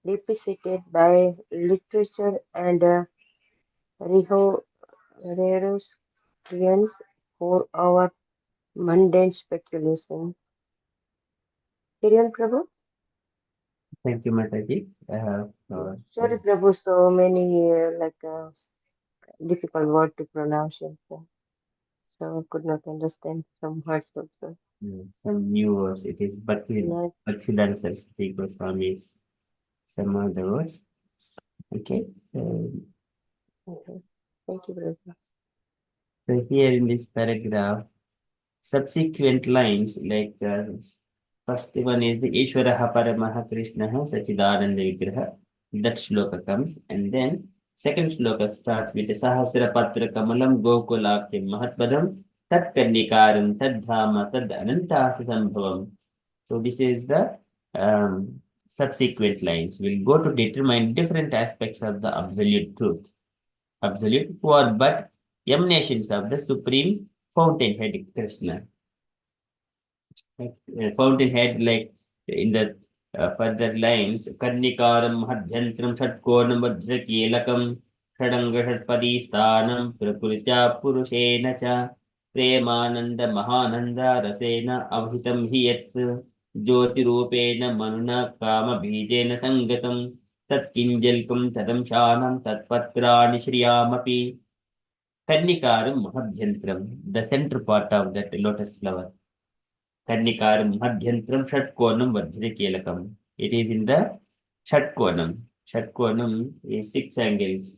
depicted by literature and rehearsed clients for our mundane speculation. Carry on, Prabhu. Thank you, Mataji. Sorry, Prabhu, so many difficult word to pronounce, so I could not understand some words also. Some new words. It is Like, Bhaktivedanta Saraswati Goswami's some of the words. Okay. okay. Thank you, Prabhu. So here in this paragraph, subsequent lines like first one is the Ishvaraha Paramaha Krishnaha Sachidananda Vigraha. That shloka comes, and then second shloka starts with the Sahasra Patra Kamalam Gokulakya Mahatpadam Tat Kandikaram Tad Dhama Tad Anantasa Sambhavam. So this is the subsequent lines. We'll go to determine different aspects of the absolute truth. Absolute who are but emanations of the supreme fountainhead Krishna. Fountainhead, like in the further lines, Karnikaram Madhyantram Shatkonam Vajrakelakam Shadanga Shatpadi Sthanam Prakrutya Purushena Cha Premananda Mahananda Rasena Avhitam Hiyat Jyoti Rupena Manuna Kama Bijena Sangatam Tat Kinjalkam Tadam Shanam Tat Patrani Shriyamapi Karnikaram Madhyantram, the center part of that lotus flower. Karnikaram Madhyantram Shatkonam Vajrakelakam. It is in the Shatkonam. Shatkonam is 6 angles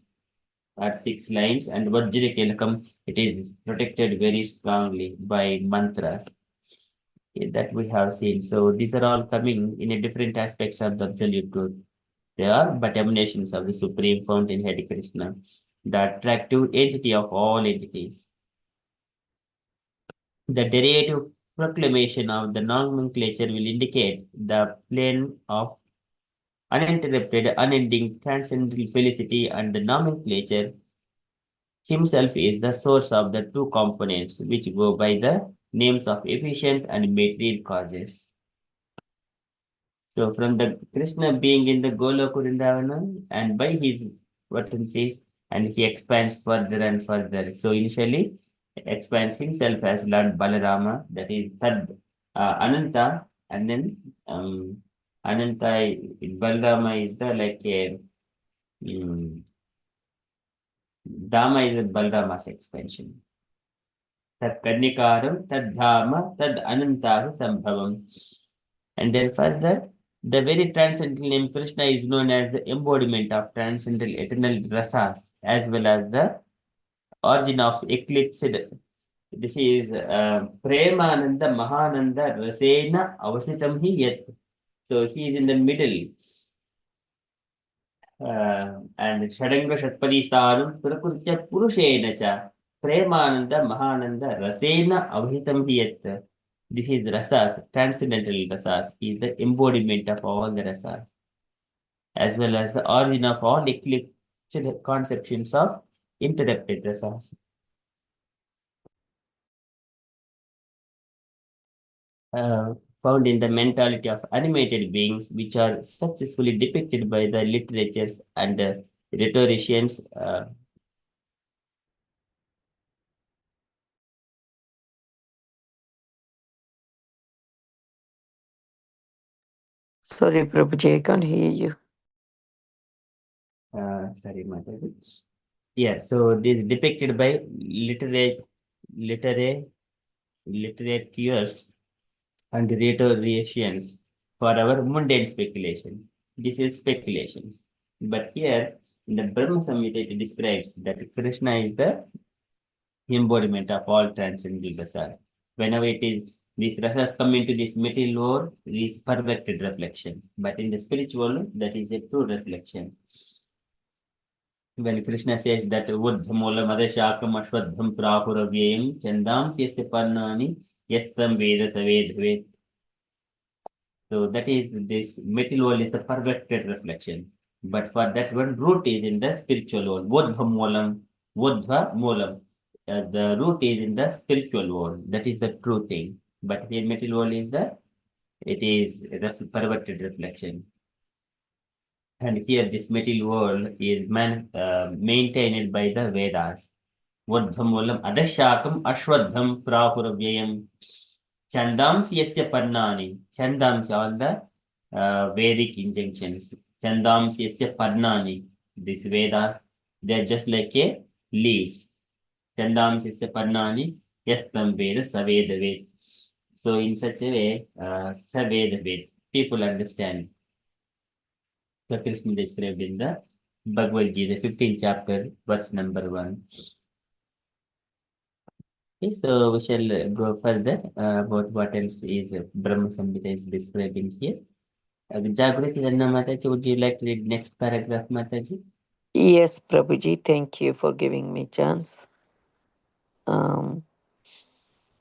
or 6 lines, and Vajrakelakam, it is protected very strongly by mantras that we have seen. So these are all coming in a different aspects of the absolute truth. They are but emanations of the supreme fountainhead Krishna, the attractive entity of all entities. The derivative proclamation of the nomenclature will indicate the plane of uninterrupted, unending, transcendental felicity, and the nomenclature himself is the source of the two components which go by the names of efficient and material causes. So from the Krishna being in the Goloka Vrindavana and by his what he says, and he expands further and further. So initially expands himself as Lord Balarama, that is Tad Ananta, and then Ananta Balarama is the like a Dama is a Balarama's expansion. Tad Karnikaram, Tad Dhama, Tad Ananta Sambhavam. And then further, the very transcendental name Krishna is known as the embodiment of transcendental eternal rasas as well as the origin of eclipsed. This is Premananda Mahananda Rasena Avasitam Hi Yat. So he is in the middle. And Shadanga Shatpadi Sthanam Prakrutya Purushena Cha Premananda Mahananda Rasena Avhitam Hi Yat. This is rasas, transcendental rasas. He is the embodiment of all the rasas, as well as the origin of all eclipsed conceptions of interrupted rasas. found in the mentality of animated beings, which are successfully depicted by the literatures and rhetoricians. Sorry, Prabhuji, I can't hear you. Sorry, Mataji. Yeah, so this is depicted by literate, literatures and rhetoricians for our mundane speculation. This is speculations. But here, in the Brahma Samhita, it describes that Krishna is the embodiment of all transcendental rasas. Whenever it is these rasas come into this material world, it is perfected reflection. But in the spiritual world, that is a true reflection. When Krishna says that Uddhamulam Adashakam Ashwadham Prahuravyayam Chandam Yasya Parnani Yastam Veda Saved. So that is this material world is the perfected reflection. But for that one, root is in the spiritual world. Bodha Moolam. The root is in the spiritual world. That is the true thing. But the material world is it is the perverted reflection. And here this material world is maintained by the Vedas. Urdhvamulam adashakam ashwadham prahuravyayam. Chandams yasya parnani. Chandams, all the Vedic injunctions. Chandams yasya parnani. These Vedas, they are just like a leaves. Chandams yasya parnani. Yastam Veda saveda ved. So in such a way, saveda ved. People understand. So Krishna described in the Bhagavad Gita, 15th chapter, verse number 1. Okay, so we shall go further about what else is Brahma Samhita is describing here. Jagrati Ranna Mataji, would you like to read next paragraph, Mataji? Yes, Prabhuji, thank you for giving me chance. Um,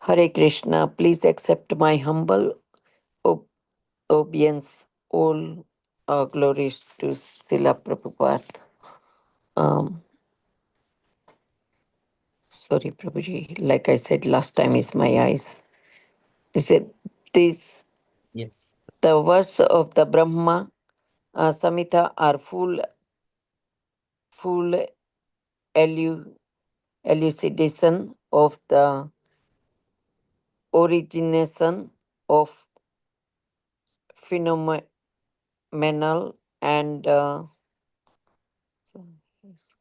Hare Krishna, please accept my humble obeisance. All glories to Srila Prabhupada. Sorry, Prabhuji. Like I said last time, is my eyes. He said, this, Yes. the verse of the Brahma Samhita are full elucidation of the origination of phenomenal and so it's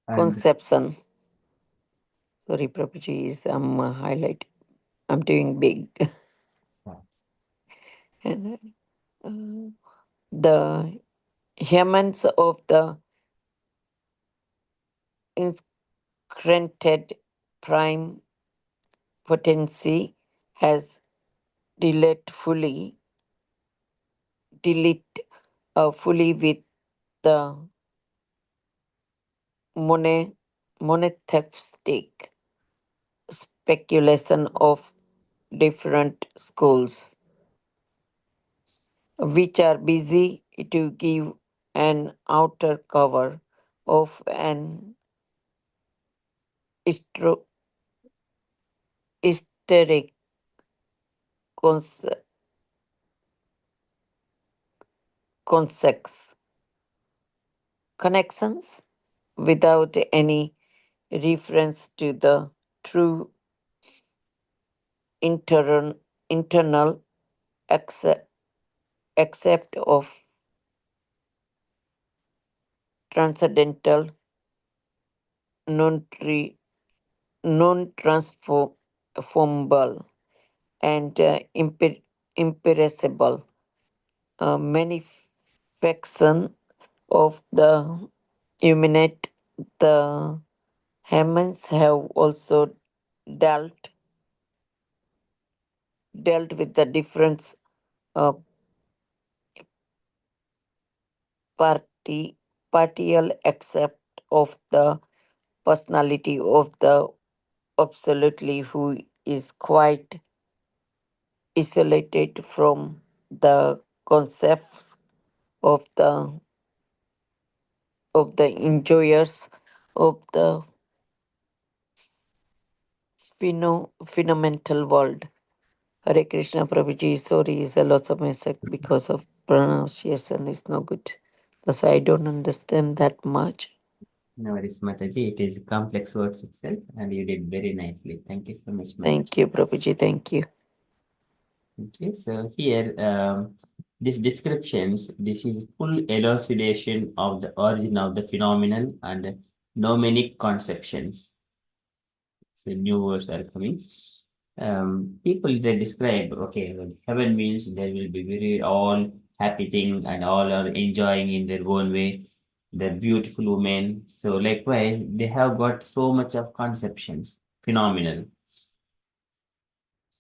And conception. Sorry, Prabhuji, is highlight. I'm doing big. And the humans of the inscrented prime potency has dealt fully with the monotheistic speculation of different schools, which are busy to give an outer cover of an hysteric conse- consex connections without any reference to the true internal accept, accept of transcendental non non-transformable and imperishable manifestation of the humanite. The Hamans have also dealt with the difference of partial accept of the personality of the absolutely who is quite isolated from the concepts of the enjoyers of the phenomenal world. Hare Krishna Prabhuji, sorry, is a lot of mistake because of pronunciation is no good. That's why I don't understand that much. No worries, Mataji. It is complex words itself, and you did very nicely. Thank you so much, Mataji. Thank you, Prabhuji. Thank you. Okay, so here, these descriptions, this is full elucidation of the origin of the phenomenon and mnemonic conceptions. So new words are coming. People they describe, okay, well, heaven means there will be very all happy thing and all are enjoying in their own way. They're beautiful women. So likewise, they have got so much of conceptions, phenomenal,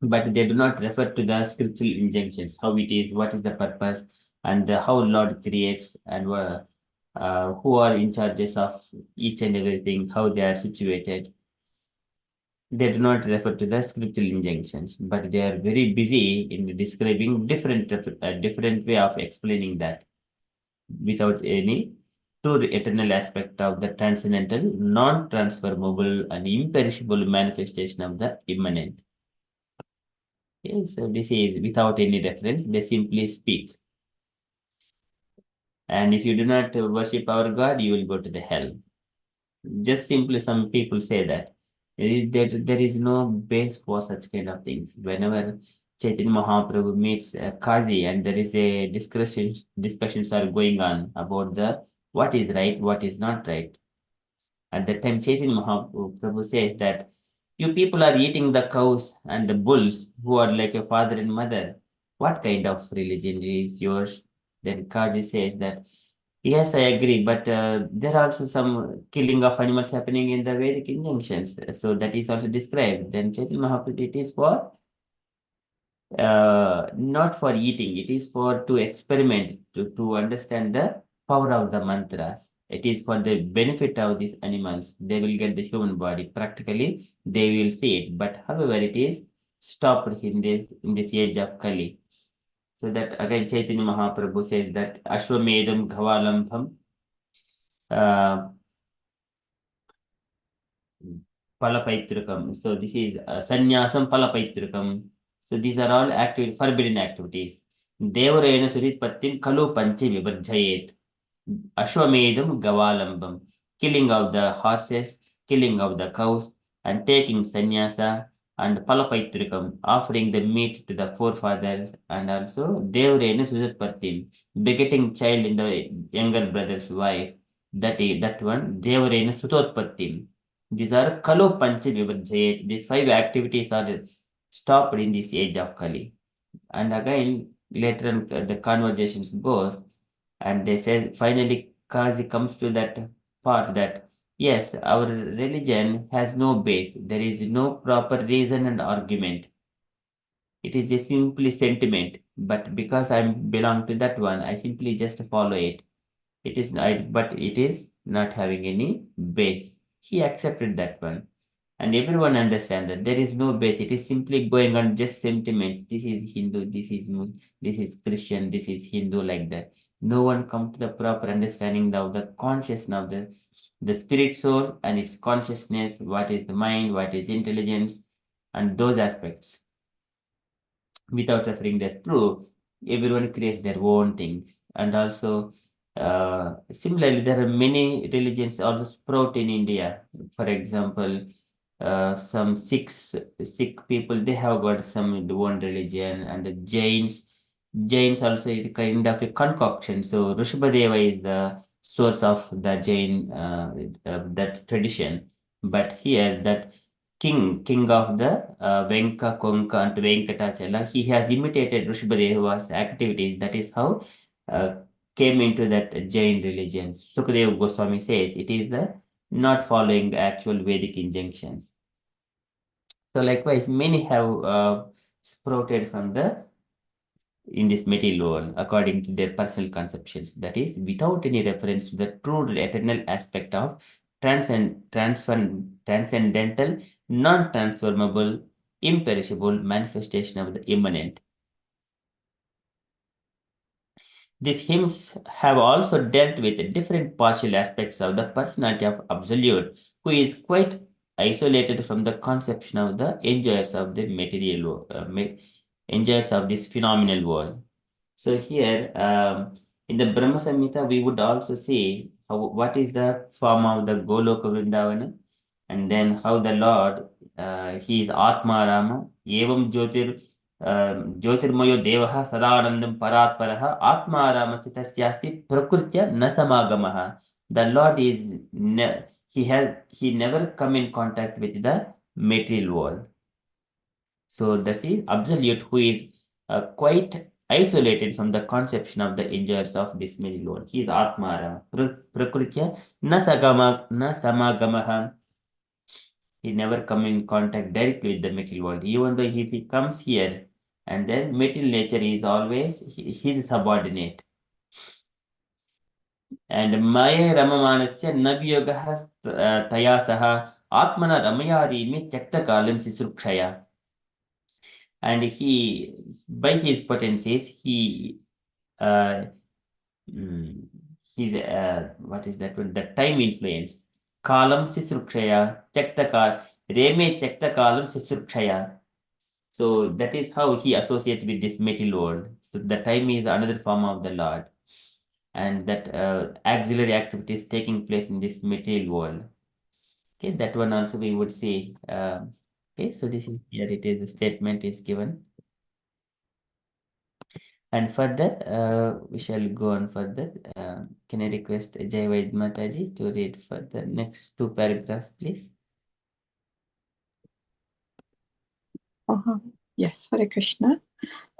but they do not refer to the scriptural injunctions, how it is, what is the purpose, and how Lord creates, and who are in charges of each and everything, how they are situated. They do not refer to the scriptural injunctions, but they are very busy in describing different way of explaining that without any true eternal aspect of the transcendental, non-transformable, and imperishable manifestation of the immanent. Okay, so this is without any reference, they simply speak. And if you do not worship our God, you will go to the hell. Just simply, some people say that. There is no base for such kind of things. Whenever Chaitanya Mahaprabhu meets Kazi and there is a discussions are going on about the what is right, what is not right. At that time, Chaitanya Mahaprabhu says that you people are eating the cows and the bulls who are like your father and mother. What kind of religion is yours? Then Kaji says that, yes, I agree, but there are also some killing of animals happening in the Vedic injunctions. So that is also described. Then Chaitanya Mahaprabhu, it is for not for eating, it is for to experiment, to understand the power of the mantras. It is for the benefit of these animals. They will get the human body. Practically, they will see it. But however, it is stopped in this age of Kali. So that again Chaitanya Mahaprabhu says that Ashwamedam Ghavalambham Palapaitrukam. So this is Sannyasam Palapaitrukam. So these are all forbidden activities. Devarena Suritpattin Kalu Panchi Vibhajayet. Ashwamedam Gavalambam. Killing of the horses, killing of the cows, and taking sannyasa, and Palapaitrikam, offering the meat to the forefathers, and also Devrena Suritpattin, begetting child in the younger brother's wife. That one, Devrena Sutotpattin. These are Kalu Panchi Vibhajayet. These five activities are stopped in this age of Kali. And again, later on, the conversations goes, and they say finally Kazi comes to that part that yes, our religion has no base. There is no proper reason and argument. It is a simply sentiment. But because I belong to that one, I simply just follow it. It is not, but it is not having any base. He accepted that one. And everyone understands that there is no base. It is simply going on just sentiments. This is Hindu, this is Muslim, this is Christian, this is Hindu, like that. No one come to the proper understanding of the consciousness of the spirit soul and its consciousness, what is the mind, what is intelligence, and those aspects. Without referring that through, everyone creates their own things. And also, similarly, there are many religions also sprout in India. For example, some Sikh people, they have got some one religion, and the Jains also is kind of a concoction. So Rishabhadeva is the source of the Jain that tradition. But here that king of the Venka, Konka, and Venkatachala, he has imitated Rishabhadeva's activities. That is how uh, came into that Jain religion. Sukadeva Goswami says it is the not following actual Vedic injunctions. So likewise, many have sprouted from the in this material world according to their personal conceptions. That is, without any reference to the true eternal aspect of transcendental, non-transformable, imperishable manifestation of the immanent. These hymns have also dealt with different partial aspects of the personality of Absolute, who is quite isolated from the conception of the enjoyers of the material enjoyers of this phenomenal world. So here, in the Brahma Samhita, we would also see what is the form of the Goloka Vrindavana, and then how the Lord, he is Atma Rama, Evam Jyotirmayo Devaha Sadanandam Paratparaha Atma Rama Chitasyasti Prakrutya Nasamagamaha. The Lord is he never come in contact with the material world. So that is absolute who is quite isolated from the conception of the enjoyers of this material world. He is Atmara. Prakrutya na samagamaha. He never come in contact directly with the material world. Even though if he comes here, and then material nature is always his subordinate. And Maya Ramamanasya Navyogaha Tayasaha Atmana Ramayari me Chakta Kalam Sisrukshaya. And he, by his potencies, he uh, he's what is that one? The time influence. Kalam Sisrukshaya, Chaktakal, Reme Chaktakalam Sisrukshaya. So that is how he associates with this material world. So the time is another form of the Lord. And that auxiliary activities taking place in this material world. Okay, that one also we would see. Okay, so this is here it is, the statement is given. And further, we shall go on further. Can I request Jai Vaid Mataji to read for the next two paragraphs, please? Yes, Hare Krishna.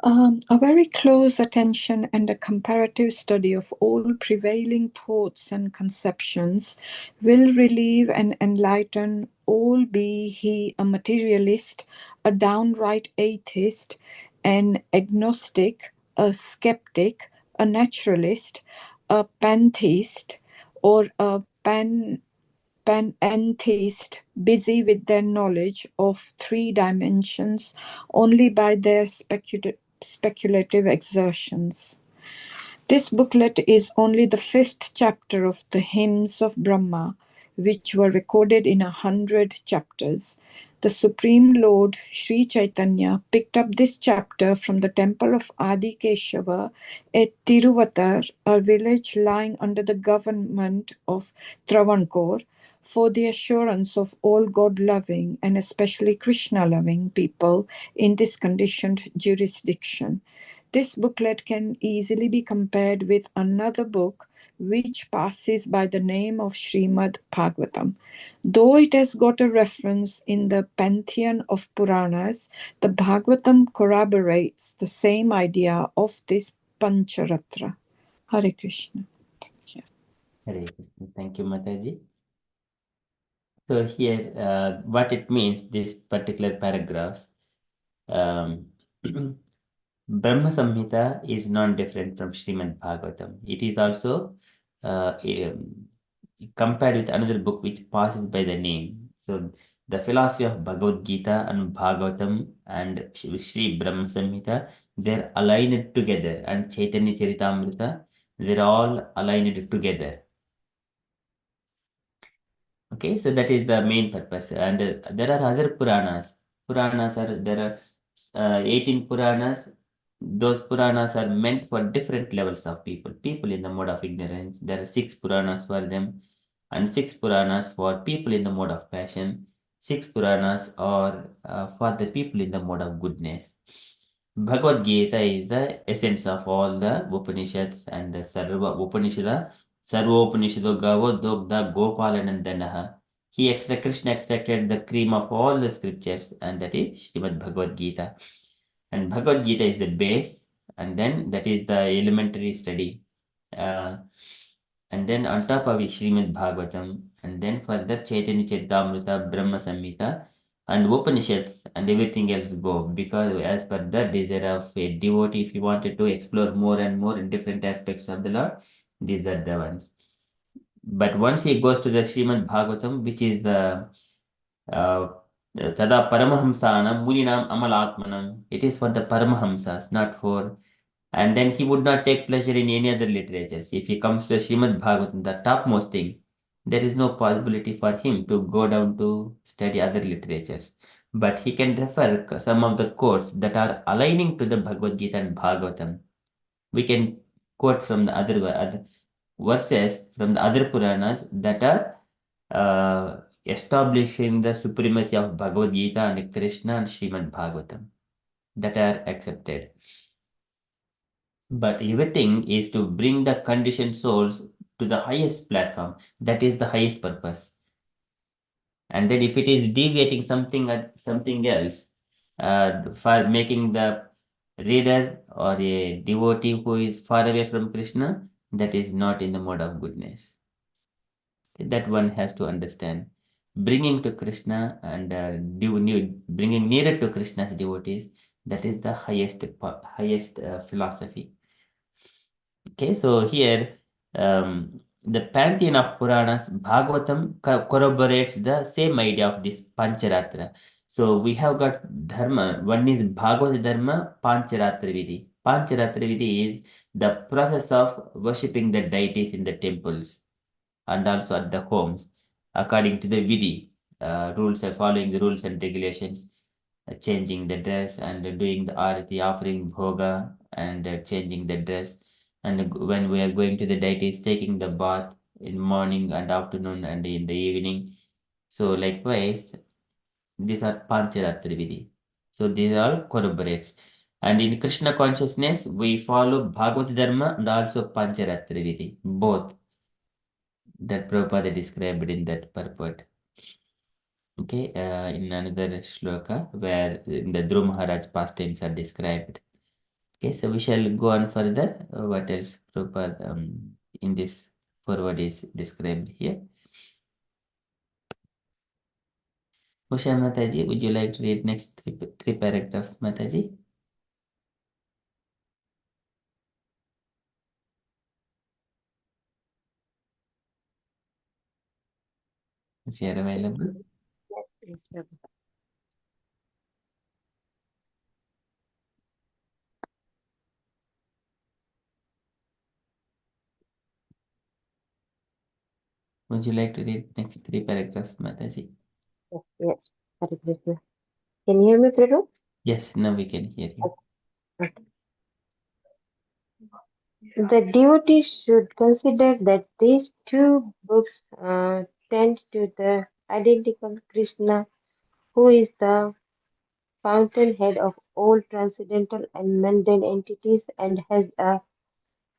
A very close attention and a comparative study of all prevailing thoughts and conceptions will relieve and enlighten all, be he a materialist, a downright atheist, an agnostic, a skeptic, a naturalist, a pantheist, or a panentheist, busy with their knowledge of three dimensions only by their speculative exertions. This booklet is only the 5th chapter of the hymns of Brahma, which were recorded in 100 chapters. The Supreme Lord Sri Chaitanya picked up this chapter from the temple of Adi Keshava at Tiruvattar, a village lying under the government of Travancore, for the assurance of all God-loving and especially Krishna-loving people in this conditioned jurisdiction. This booklet can easily be compared with another book which passes by the name of Srimad Bhagavatam. Though it has got a reference in the pantheon of Puranas, the Bhagavatam corroborates the same idea of this Pancharatra. Hare Krishna. Hare Krishna. Thank you, Mataji. So here, what it means, this particular paragraphs, um, Brahma Samhita is non-different from Srimad Bhagavatam. It is also compared with another book which passes by the name. So the philosophy of Bhagavad Gita and Bhagavatam and Sri Brahma Samhita, they're aligned together, and Chaitanya Charitamrita, they're all aligned together. Okay, so that is the main purpose. And there are other Puranas. There are 18 Puranas. Those Puranas are meant for different levels of people. People in the mode of ignorance. There are 6 Puranas for them, and 6 Puranas for people in the mode of passion. 6 Puranas are for the people in the mode of goodness. Bhagavad Gita is the essence of all the Upanishads, and the Sarva Upanishada, Sarvopanishado Gavo Dogda Gopalanandanaha. Krishna extracted the cream of all the scriptures, and that is Srimad Bhagavad Gita. And Bhagavad Gita is the base, and then that is the elementary study. And then on top of it, Srimad Bhagavatam, and then further Chaitanya Charitamrita, Brahma Samhita, and Upanishads, and everything else go, because as per the desire of a devotee, if he wanted to explore more and more in different aspects of the Lord, these are the ones. But once he goes to the Srimad Bhagavatam, which is the Tada Paramahamsanam Muninam Amalatmanam, it is for the Paramahamsas, not for, and then he would not take pleasure in any other literatures. If he comes to Srimad Bhagavatam, the topmost thing, There is no possibility for him to go down to study other literatures. But he can refer some of the quotes that are aligning to the Bhagavad Gita and Bhagavatam. We can quote from the other verses from the other Puranas that are establishing the supremacy of Bhagavad Gita and Krishna and Srimad Bhagavatam that are accepted. But everything is to bring the conditioned souls to the highest platform. That is the highest purpose. And then if it is deviating something else, for making the reader or a devotee who is far away from Krishna, that is not in the mode of goodness. That one has to understand. Bringing to Krishna and bringing nearer to Krishna's devotees, that is the highest philosophy. Okay, so here the pantheon of Puranas, Bhagavatam corroborates the same idea of this Pancharatra. So we have got Dharma. One is Bhagavad Dharma, Pancharatra Vidhi. Pancharatra Vidhi is the process of worshipping the deities in the temples and also at the homes according to the Vidhi. Rules are following the rules and regulations, changing the dress and doing the arati, offering bhoga and changing the dress. And when we are going to the deities, taking the bath in morning and afternoon and in the evening. So likewise, these are Pancharatri Vidhi. So these all corroborates. And in Krishna consciousness, we follow Bhagavad Dharma and also Pancharatri Vidhi, both that Prabhupada described in that purport. Okay, in another shloka where in the Dhruv Maharaj pastimes are described. Okay, so we shall go on further. What else Prabhupada in this foreword is described here? Usha Mataji, would you like to read next three paragraphs, Mataji? If you are available. Yes, please, Prabhu. Would you like to read next three paragraphs, Mataji? Yes, yes. Hare Krishna. Can you hear me, Prabhu? Yes, now we can hear you. Okay. The devotees should consider that these two books tend to the identical Krishna, who is the fountainhead of all transcendental and mundane entities and has a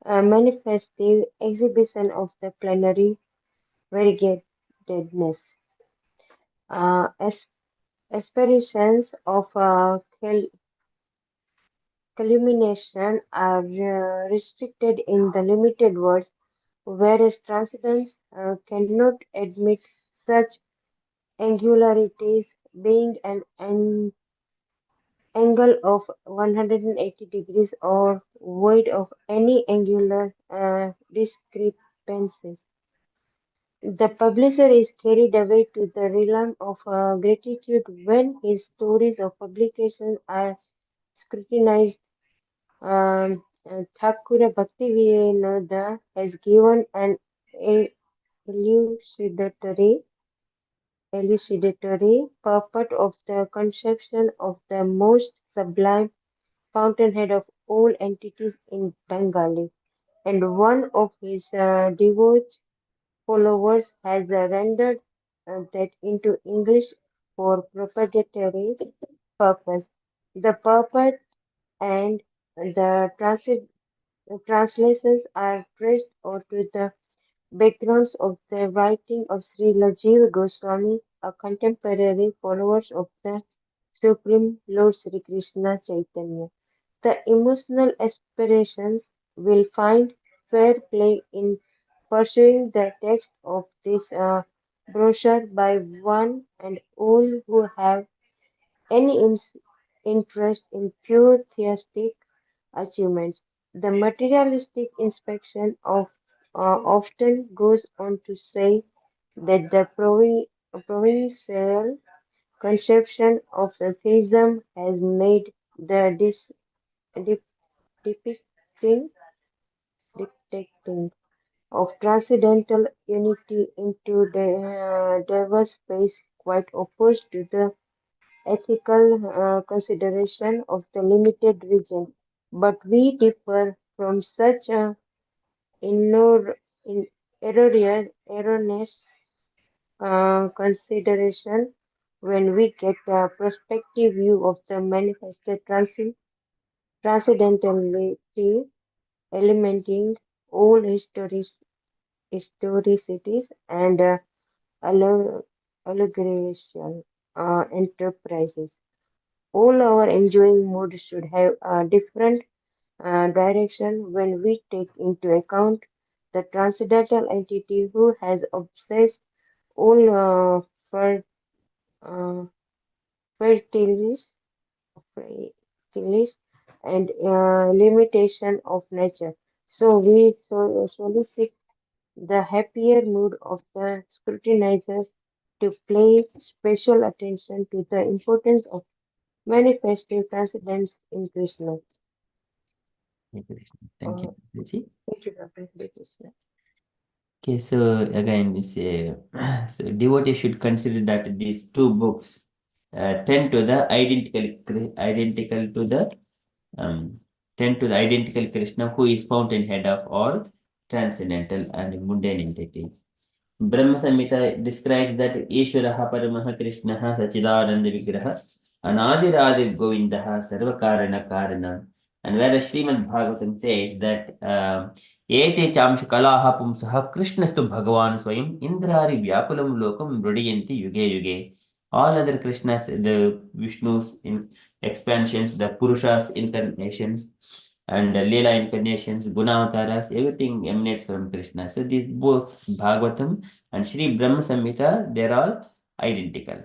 manifestive exhibition of the plenary variegatedness. Uh, as- aspirations of culmination are restricted in the limited words, whereas transcendence cannot admit such angularities, being an angle of 180 degrees or void of any angular discrepancies. The publisher is carried away to the realm of gratitude when his stories of publication are scrutinized. Thakura Bhaktivinoda has given an elucidatory purport of the conception of the most sublime fountainhead of all entities in Bengali, and one of his devout followers has rendered that into English for propagatory purpose. The purport and the translations are traced onto the backgrounds of the writing of Srila Jiva Goswami, a contemporary follower of the Supreme Lord Sri Krishna Chaitanya. The emotional aspirations will find fair play in pursuing the text of this brochure by one and all who have any interest in pure theistic achievements. The materialistic inspection of often goes on to say that the provincial conception of theism has made the depicting, depicting of transcendental unity into the diverse space, quite opposed to the ethical consideration of the limited region. But we differ from such a innor- in erroneous consideration when we get a prospective view of the manifested transcendentality elementing all historicities and allo- allegorical enterprises. All our enjoying mood should have a different direction when we take into account the transcendental entity who has obsessed all fer- uh, fertilities, fertilities and limitation of nature. So we solicit the happier mood of the scrutinizers to pay special attention to the importance of manifesting transcendence in Krishna. Hare Krishna. Thank you, Uh, Prabhuji. Thank you, Dr. Hare Krishna. Okay, so again, this so devotee should consider that these two books tend to the identical to the um, tend to the identical Krishna who is fountainhead of all transcendental and mundane entities. Brahma Samhita describes that Ishwaraha Paramaha Krishnaha Sachidananda Vigraha Anadiradir Govindaha Sarvakarana Karana. And whereas Srimad Bhagavatam says that Ete Chamsha Kalaha Pumsaha Krishnastu Bhagavan Swayam Indrari Vyakulam Lokam Rudiyanti Yuge Yuge. All other Krishnas, the Vishnu's in expansions, the Purusha's incarnations, and Leela incarnations, Guna Avataras, everything emanates from Krishna. So these both Bhagavatam and Sri Brahma Samhita, they're all identical.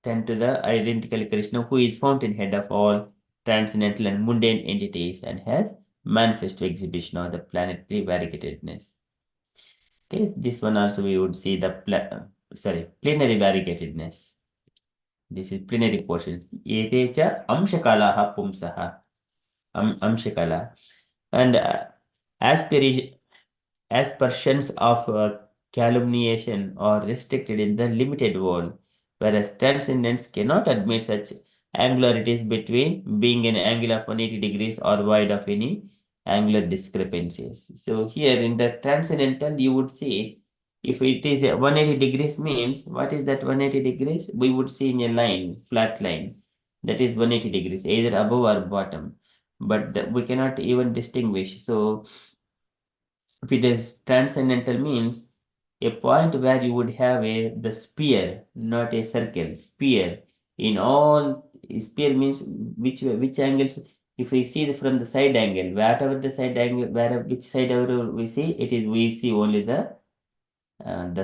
Tend to the identical Krishna who is fountainhead of all transcendental and mundane entities and has manifesto exhibition of the planetary variegatedness. Okay, this one also we would see the plenary variegatedness. This is plenary portion. Ete cha amshakalaha pumsaha. Amshakala. And aspiration aspersions of calumniation are restricted in the limited world, whereas transcendence cannot admit such angularities between being an angle of 180 degrees or wide of any angular discrepancies. So here in the transcendental, you would see if it is a 180 degrees means what is that 180 degrees? We would see in a line, flat line, that is 180 degrees, either above or bottom. But we cannot even distinguish. So if it is transcendental means a point where you would have the sphere, not a circle, sphere. In all, sphere means which angles. If we see from the side angle, whatever the side angle, where which side ever we see, we see only the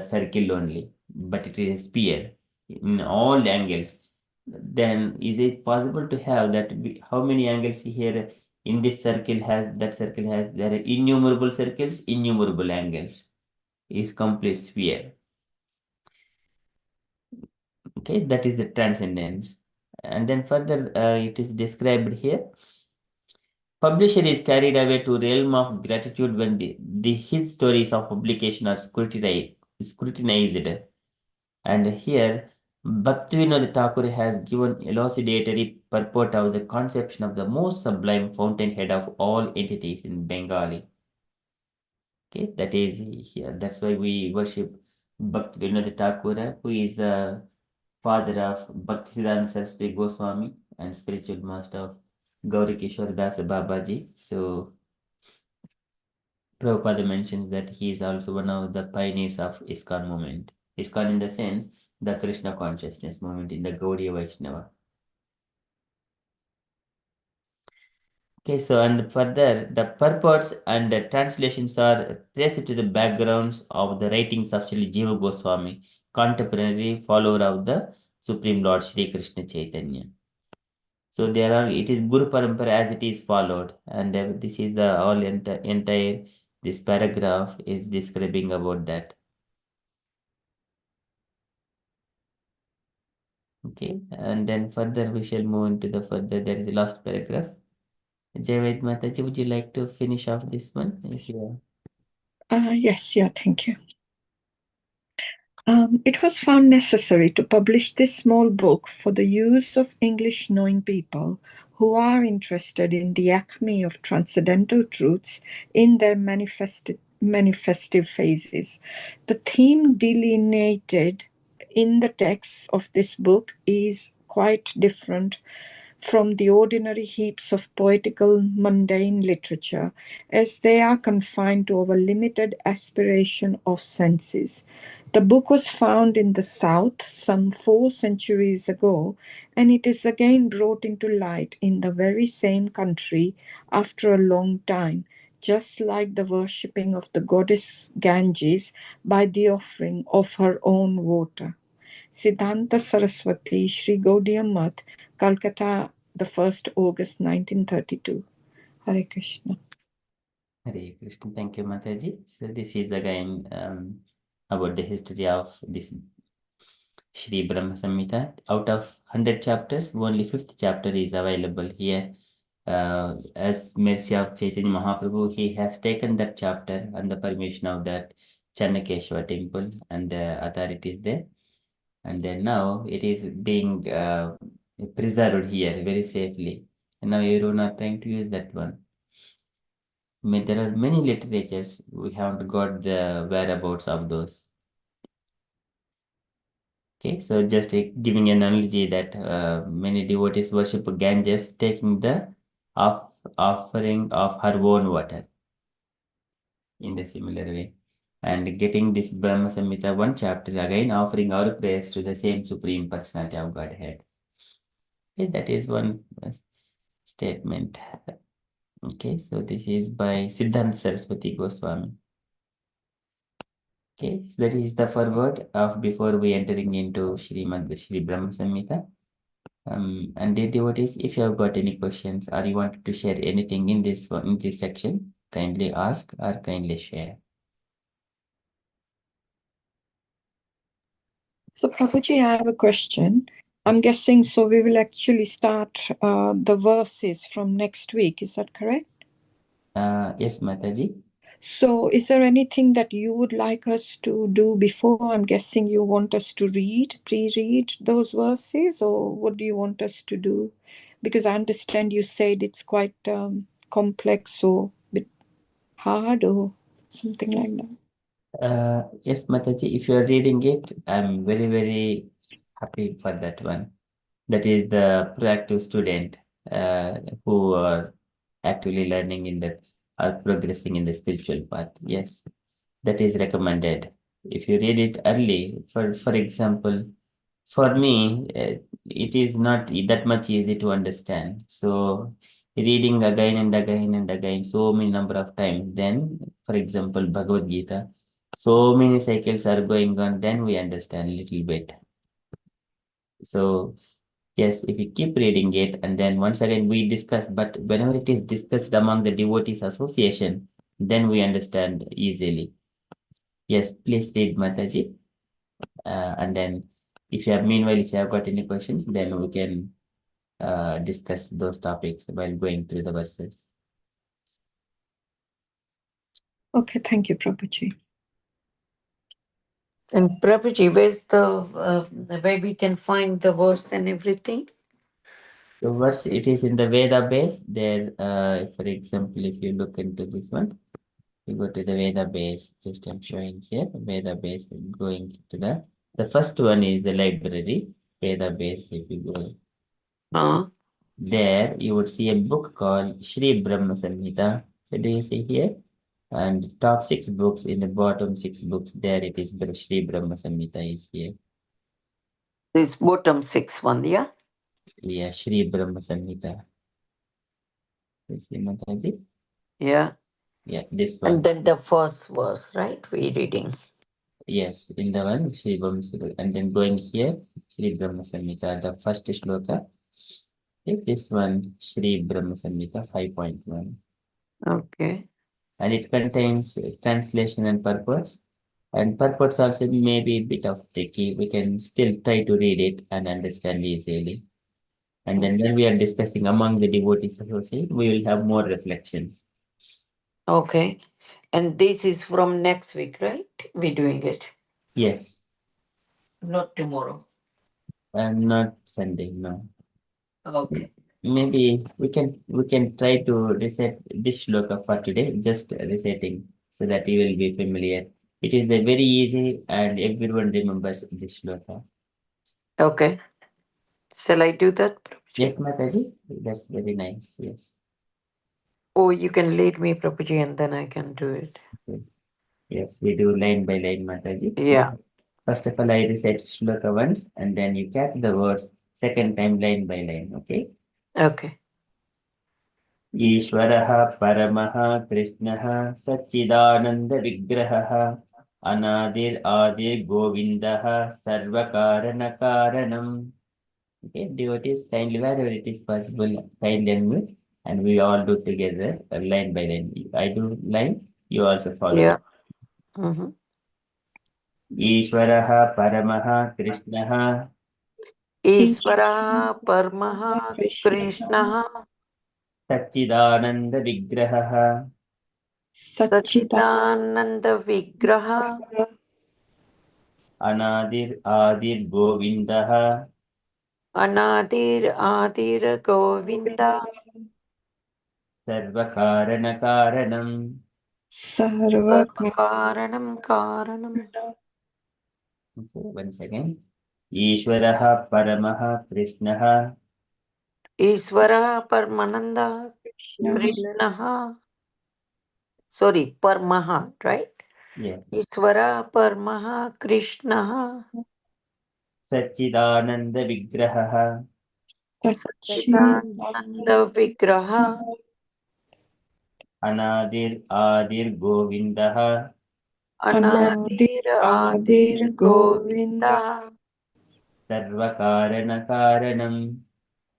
circle only, but it is a sphere in all angles. Then is it possible to have that? How many angles here in this circle has that circle has? There are innumerable circles, innumerable angles. Is complete sphere. Okay, that is the transcendence. And then further, it is described here. Publisher is carried away to realm of gratitude when his stories of publication are scrutinized. And here, Bhaktivinoda Thakur has given elucidatory purport of the conception of the most sublime fountainhead of all entities in Bengali. Okay, that is here. That's why we worship Bhaktivinoda Thakur, who is the father of Bhaktisiddhanta Saraswati Goswami and spiritual master of Gauri Kishore Das Babaji. So Prabhupada mentions that he is also one of the pioneers of ISKCON movement. ISKCON in the sense, the Krishna consciousness movement in the Gaudiya Vaishnava. Okay, so and further, the purports and the translations are traced to the backgrounds of the writings of Sri Jiva Goswami, contemporary follower of the Supreme Lord Sri Krishna Chaitanya. So it is Guru Parampara as it is followed, and this is the entire, this paragraph is describing about that. Okay, and then further we shall move into the further, there is the last paragraph. Javed Mataji, would you like to finish off this one? If you are. Yes, yeah, thank you. It was found necessary to publish this small book for the use of English-knowing people who are interested in the acme of transcendental truths in their manifestive phases. The theme delineated in the text of this book is quite different from the ordinary heaps of poetical mundane literature, as they are confined to our limited aspiration of senses. The book was found in the South some 4 centuries ago, and it is again brought into light in the very same country after a long time, just like the worshipping of the goddess Ganges by the offering of her own water. Siddhanta Saraswati, Sri Gaudiya Math, Calcutta, the 1st August 1932. Hare Krishna. Hare Krishna. Thank you, Mataji. So this is again about the history of this Sri Brahma Samhita. Out of 100 chapters, only 5th chapter is available here. As mercy of Chaitanya Mahaprabhu, he has taken that chapter and the permission of that Channakeshwar temple and the authorities there. And then now it is being preserved here very safely. And now everyone are trying to use that one. There are many literatures. We haven't got the whereabouts of those. Okay, so just giving an analogy that many devotees worship Ganges, taking the offering of her own water in the similar way. And getting this Brahma Samhita one chapter again, offering our prayers to the same Supreme Personality of Godhead. Okay, that is one statement. Okay, so this is by Siddhanta Saraswati Goswami. Okay, so that is the foreword of before we entering into Srimad Shri Brahma Samhita. And dear devotees, if you have got any questions or you want to share anything in this one, in this section, kindly ask or kindly share. So, Prabhuji, I have a question. I'm guessing so we will actually start the verses from next week. Is that correct? Yes, Mataji. So, is there anything that you would like us to do before? I'm guessing you want us to pre-read those verses, or what do you want us to do? Because I understand you said it's quite complex or a bit hard or something like that. Yes, Mataji, if you are reading it, I'm very, very happy for that one. That is the proactive student who are actively learning in that or progressing in the spiritual path. Yes, that is recommended. If you read it early, for example, for me, it is not that much easy to understand. So reading again and again and again, so many number of times, then, for example, Bhagavad Gita, so many cycles are going on, then we understand a little bit. So yes, if you keep reading it, and then once again we discuss, but whenever it is discussed among the devotees association, then we understand easily. Yes, please read, Mataji. And then if you have, meanwhile, if you have got any questions, then we can discuss those topics while going through the verses. Okay, thank you, Prabhuji. And Prabhuji, where's the where we can find the verse and everything? The verse, it is in the Veda base. There, for example, if you look into this one, you go to the Veda base. Just I'm showing here Veda base. Going to the first one is the library Veda base. If you go there, you would see a book called Sri Brahma Samhita. So do you see here? And top 6 books in the bottom 6 books, there it is, the Sri Brahma Samhita is here. This bottom 6 one, yeah? Yeah, Sri Brahma Samhita. You see, Mataji? Yeah. Yeah, this one. And then the first verse, right? We're reading. Yes, in the one, Sri Brahma Samhita. And then going here, Sri Brahma Samhita, the first shloka. Okay, this one, Sri Brahma Samhita 5.1. Okay. And it contains translation and purpose. And purports also may be a bit of tricky. We can still try to read it and understand easily. And then when we are discussing among the devotees association, we will have more reflections. Okay. And this is from next week, right? We're doing it. Yes. Not tomorrow. And not Sunday, no. Okay. Maybe we can try to recite this shloka for today, just reciting so that you will be familiar. It is the very easy and everyone remembers this shloka. Okay. Shall I do that, Yes, Prabhuji? Mataji, that's very nice. Yes. Or you can lead me, Prabhuji, and then I can do it. Okay. Yes, we do line by line, Mataji. So Yeah. first of all, I recite shloka once, and then you catch the words second time line by line. Okay. Okay. ईश्वरः परमः कृष्णः सच्चिदानन्दविग्रहः अनादिर्गोविन्दः सर्वकारणकारणम्. Okay, devotees, kindly wherever it is possible, kindly unmute, and we all do together, line by line. I do line, you also follow me. Yeah. Mm-hmm. ईश्वरः परमः कृष्णः Isvara Paramaha Krishna Krishna सच्चिदानन्दविग्रहः Sachidananda Vigraha अनादिर्गोविन्दः Anadir Adir Govinda सर्वकारणकारणम्. Sarvakaranam Karanam Okay, once again. ईश्वरः परमः कृष्णः Isvara Parmananda Krishna. Sorry, Parmaha, right? yes, Isvara Parmaha Krishna सच्चिदानन्दविग्रहः Sachidananda Vigraha अनादिर्गोविन्दः Anadir Adir Govinda सर्वकारणकारणम्.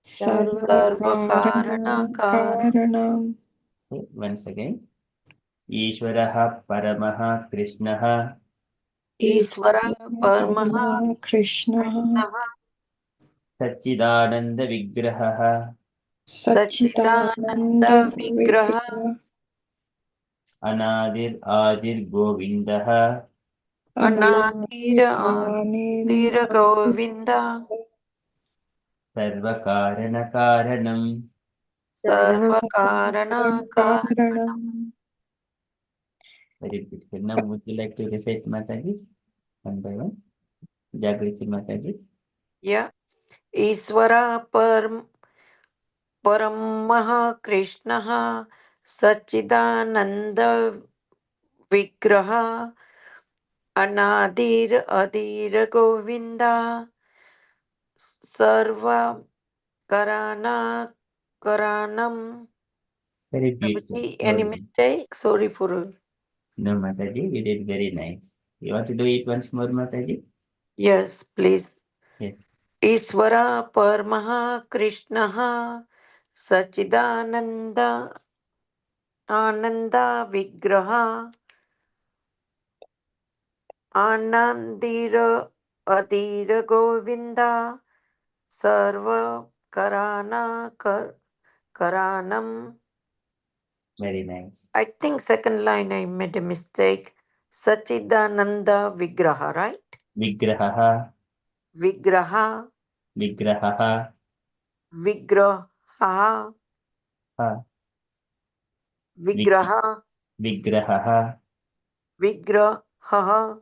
Sarvakarana Karanam. Karanam Okay, once again. ईश्वरः परमः कृष्णः Isvara Parmaha Paramaha Krishna Krishna सच्चिदानन्दविग्रहः Sachidananda Sachidananda Vigraha Vigraha अनादिर्गोविन्दः Anatira Adira Anandira Govinda सर्वकारणकारणम्. Sarvakarana Karanam. Karanam Very beautiful. Now, would you like to recite Mataji one by one? Jagriti Mataji. Yeah. Isvara Paramaha Krishna Sachidananda Vigraha Anadir Adira Govinda Sarva Karana Karanam. Very beautiful. Prabhuji, any Well, mistake? Sorry for. no, Mataji, you did very nice. You want to do it once more, Mataji? Yes, please. Yes. Isvara Paramaha Krishna Sachidananda Ananda Vigraha Anandira Adira Govinda Sarva Karanam. Very nice. I think second line I made a mistake. Sachidananda Vigraha, right? Vigrahaha, Vigraha, Vigrahaha, Vigraha, ha, Vig- Vigraha, Vigrahaha. Vigraha.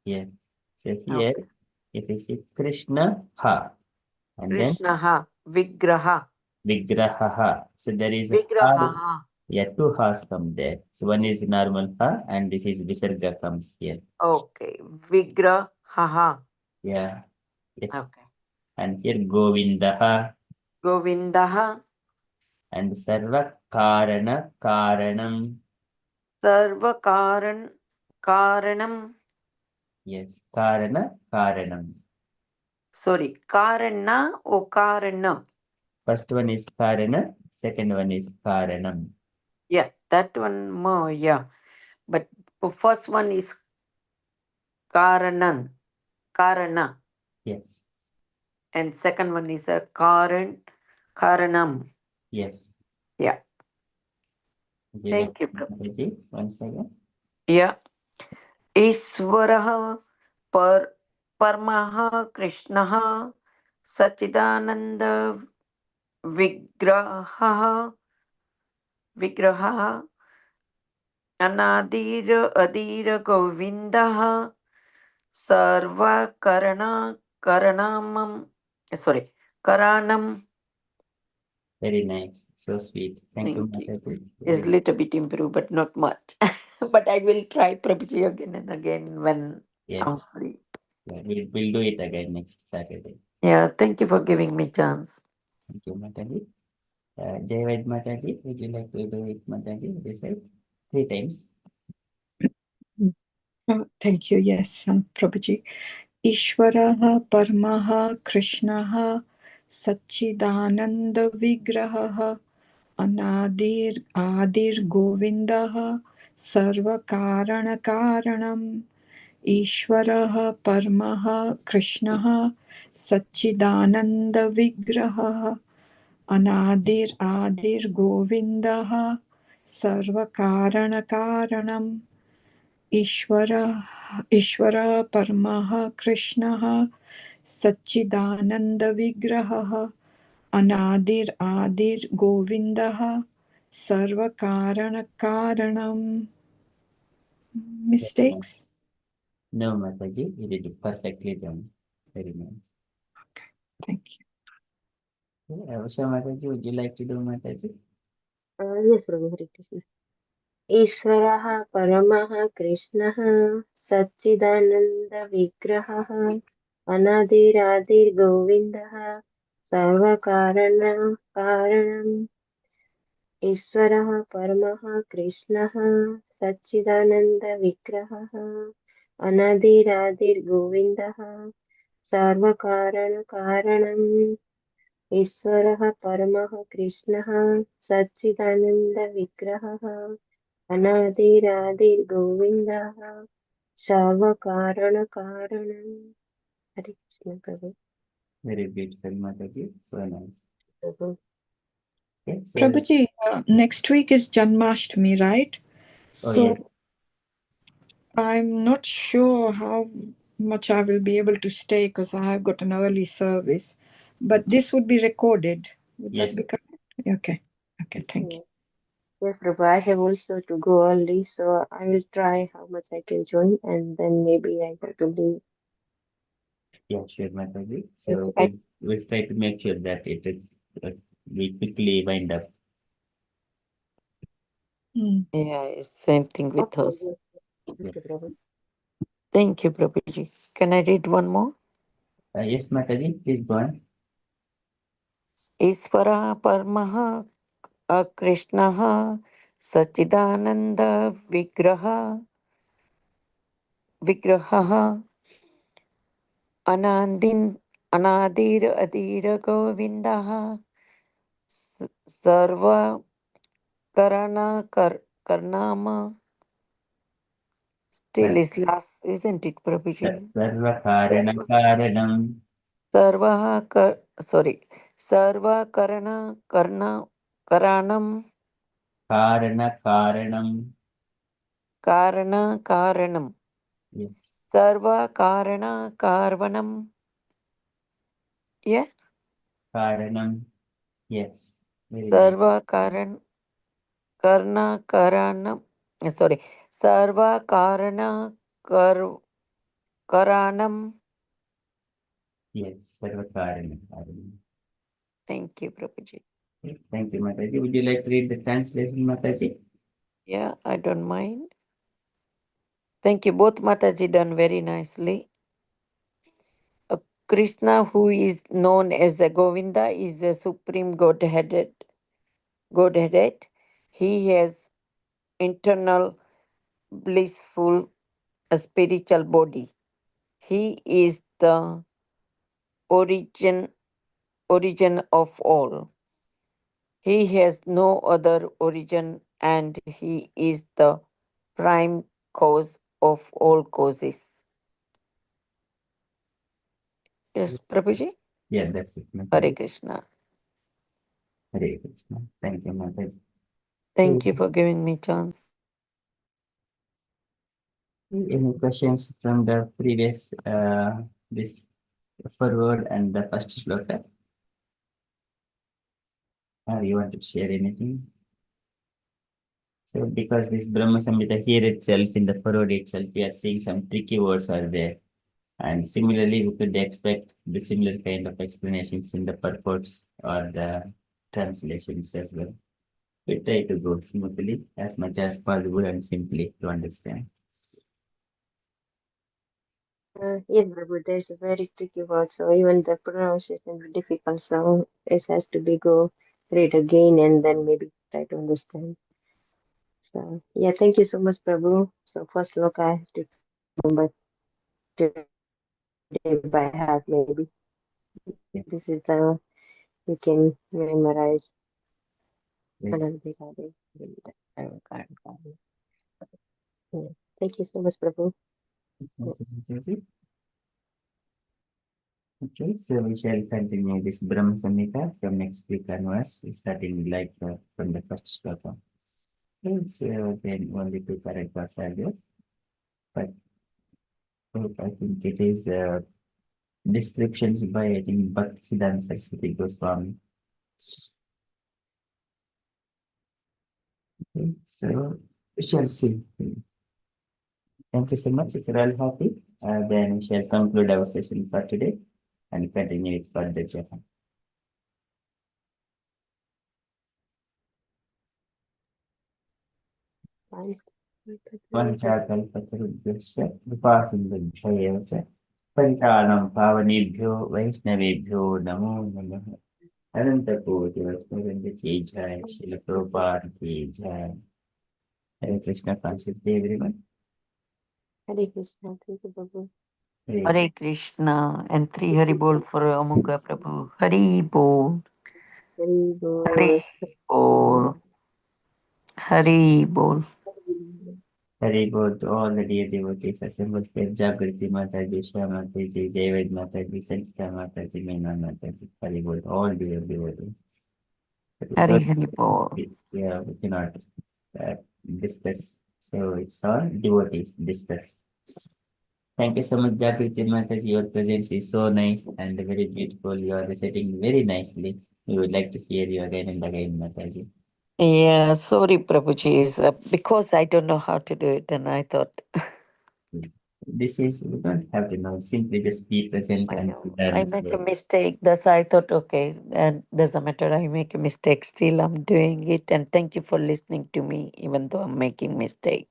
Yes. So here, Okay. if you see Krishna, ha, and then Krishnaha, Vigraha, Vigrahaha. So there is a ha. Vigraha. Yeah, two ha's come there. So one is normal ha, and this is Visarga comes here. Okay. Vigraha. Yeah. Yes. Okay. And here Govindaha Govindaha, and Sarva Karana Karanam. Sarva Karanam. Yes. Karana Karanam. Sorry, Karana or Karana? First one is Karana, second one is Karanam. Yeah, that one more, yeah. But the first one is Karanan, Karana. Yes. And second one is a Karanam. Yes. Yeah. Would you like Thank you, to Prabhuji. repeat once again? Yeah. ईश्वरः पर परमः कृष्णः सच्चिदानन्द विग्रहः विग्रहः अनादिर अधीर गोविन्दः सर्वकरण करणमं sorry karanam. Very nice. So sweet. Thank you, Thank you. Mataji. Is little bit improved but not much. But I will try Prabhuji again and again when I'm Yes. free. Yeah, we'll do it again next Saturday. Yeah, thank you for giving me chance. Thank you, Mataji. Jai Ved Mataji, would you like to do it, Mataji? This side? 3 times. Thank you. Yes, Prabhuji. Ishvaraha Paramaha Krishnaha Satchidananda Vigraha Anadir Adir Govindaha Sarva Karana Karanam Ishvaraha Paramaha Krishnaha Satchidananda Vigraha Anadir Adir Govindaha Sarva Karana Karanam ईश्वरः परमः कृष्णः सच्चिदानन्दविग्रहः अनादिर्गोविन्दः सर्वकारणकारणम् Very nice. Mistakes? No, Mataji, you did it perfectly done. Very nice. Okay, thank you. Usha Mataji, would you like to do Mataji? Yes, Prabhu, Hare Krishna. ईश्वरः परमः कृष्णः सच्चिदानन्दविग्रहः अनादिरादिर्गोविन्दः सर्वकारणकारणम् ईश्वरः परमः कृष्णः सच्चिदानन्दविग्रहः अनादिरादिर्गोविन्दः सर्वकारणकारणम् ईश्वरः परमः कृष्णः सच्चिदानन्दविग्रहः अनादिरादिर्गोविन्दः सर्वकारणकारणम् हरे कृष्ण प्रभु Very beautiful, Mataji. So nice. Prabhu Okay, so, Prabhuji, next week is Janmashtami, right? oh So yes, I'm not sure how much I will be able to stay because I have got an early service. But this would be recorded. Would that yes, be correct? Okay. Okay, thank you. yes, yes Prabhu I have also to go early so I will try how much I can join and then maybe I have to leave. yeah, sure, Mataji. Thank So you. we'll try to make sure that we quickly wind up. Yeah, it's same thing with Okay, us. yes, Yeah. okay Prabhu Thank you, Prabhuji. Can I read one more? Yes, Mataji, please go on. ईश्वरः परमः कृष्णः सच्चिदानन्द विग्रह विग्रहः अनादिर अधीर गोविन्दः सर्वकरण Karnam. Still is last, isn't it, Prabhuji? Sarvakaranakaranam. Sorry. Karanam Karanakaranam. karanam. Yes, Karvanam. Yeah. Karanam. Yes, very nice. Sarva karanam. Sorry. Sarva karanam. Yes, Sarvakaranakaranam. Thank you, Prabhuji. Okay, thank you, Mataji. Would you like to read the translation, Mataji? Yeah, I don't mind. Thank you. Both Mataji done very nicely. Krishna, who is known as the Govinda, is the supreme Godheaded. He has internal, blissful, spiritual body. He is the origin of all. He has no other origin, and he is the prime cause of all causes. Yes, Prabhuji. Yeah, that's it, Hare Mataji. Krishna. Hare Krishna. Thank you, Mataji. Thank you for giving me chance. Any questions from the previous this forward and the first shloka? You want to share anything? So because this Brahma Samhita here itself in the forward itself, we are seeing some tricky words are there. And similarly, we could expect the similar kind of explanations in the purports or the translations as well. We try to go smoothly as much as possible and simply to understand. Yes, Prabhu, there's a very tricky word, so even the pronunciation is difficult, so it has to be go read again and then maybe try to understand. So yeah, thank you so much, Prabhu. So first look, I have to remember today by heart maybe. This is the you can memorize another Yes. yeah. Thank you so much, Prabhu. Okay. Okay, so we shall continue this Brahma Samhita from next week onwards, starting like from the first shloka. Okay, so then only two paragraphs are there, but I think it is descriptions by I think Bhaktisiddhanta Saraswati Goswami. Okay, so we shall see. Thank you so much. If you're all happy, then we shall conclude our session for today and continue it for the Japan. Fine. पञ्चाकल्पतरुभ्यश्च कृपासिन्धुभ्यः च परितानं पावनेभ्यो वैष्णवेभ्यो नमो नमः अनन्तकोटिवैष्णववृन्द की जय श्रील प्रभुपाद की जय Hare Krishna concept everyone Hare Krishna. Thank you, Prabhu. Hare Hare Krishna and three Hari Bol for Amukha Prabhu. Hari Bol, Hari Hari Bol. Bol, Hari Bol. हरे बोल to all the dear devotees assembled here Jagriti Mataji, Shya Mataji, Jayavad Mataji, Sanskar Mataji, Meena Mataji, Hare बोल all dear devotees. Hari But Hari Bol. yeah, we cannot uh, discuss. So it's all devotees discuss. Thank you so much, Jagriti Mataji. Your presence is so nice and very beautiful. You are reciting very nicely. We would like to hear you again and again, Mataji. Yeah, sorry, Prabhuji, is because I don't know how to do it, and I thought This is, we don't have to know, simply just be present I and know I learn. make a mistake. That's why I thought, okay, and doesn't matter. I make a mistake. Still, I'm doing it, and thank you for listening to me, even though I'm making mistake.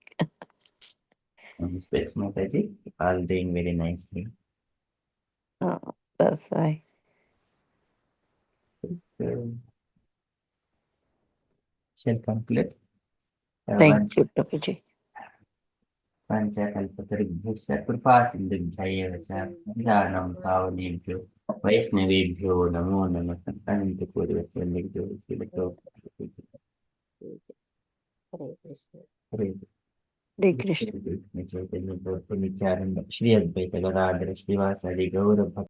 Mistakes, Mataji. All doing very nicely. Oh, that's why. So, shall conclude. Thank you, Prabhuji. पञ्चकल्पतरुभ्यश्च कृपासिन्धुभ्यः च निदानं पावनेभ्यो वैष्णवेभ्यो नमो नमः अनन्तपूर्वस्वन्दिभ्यो Hare Krishna. Hare Krishna. चैतन्य श्री अद्वैत गदाधर श्रीवासदि गौर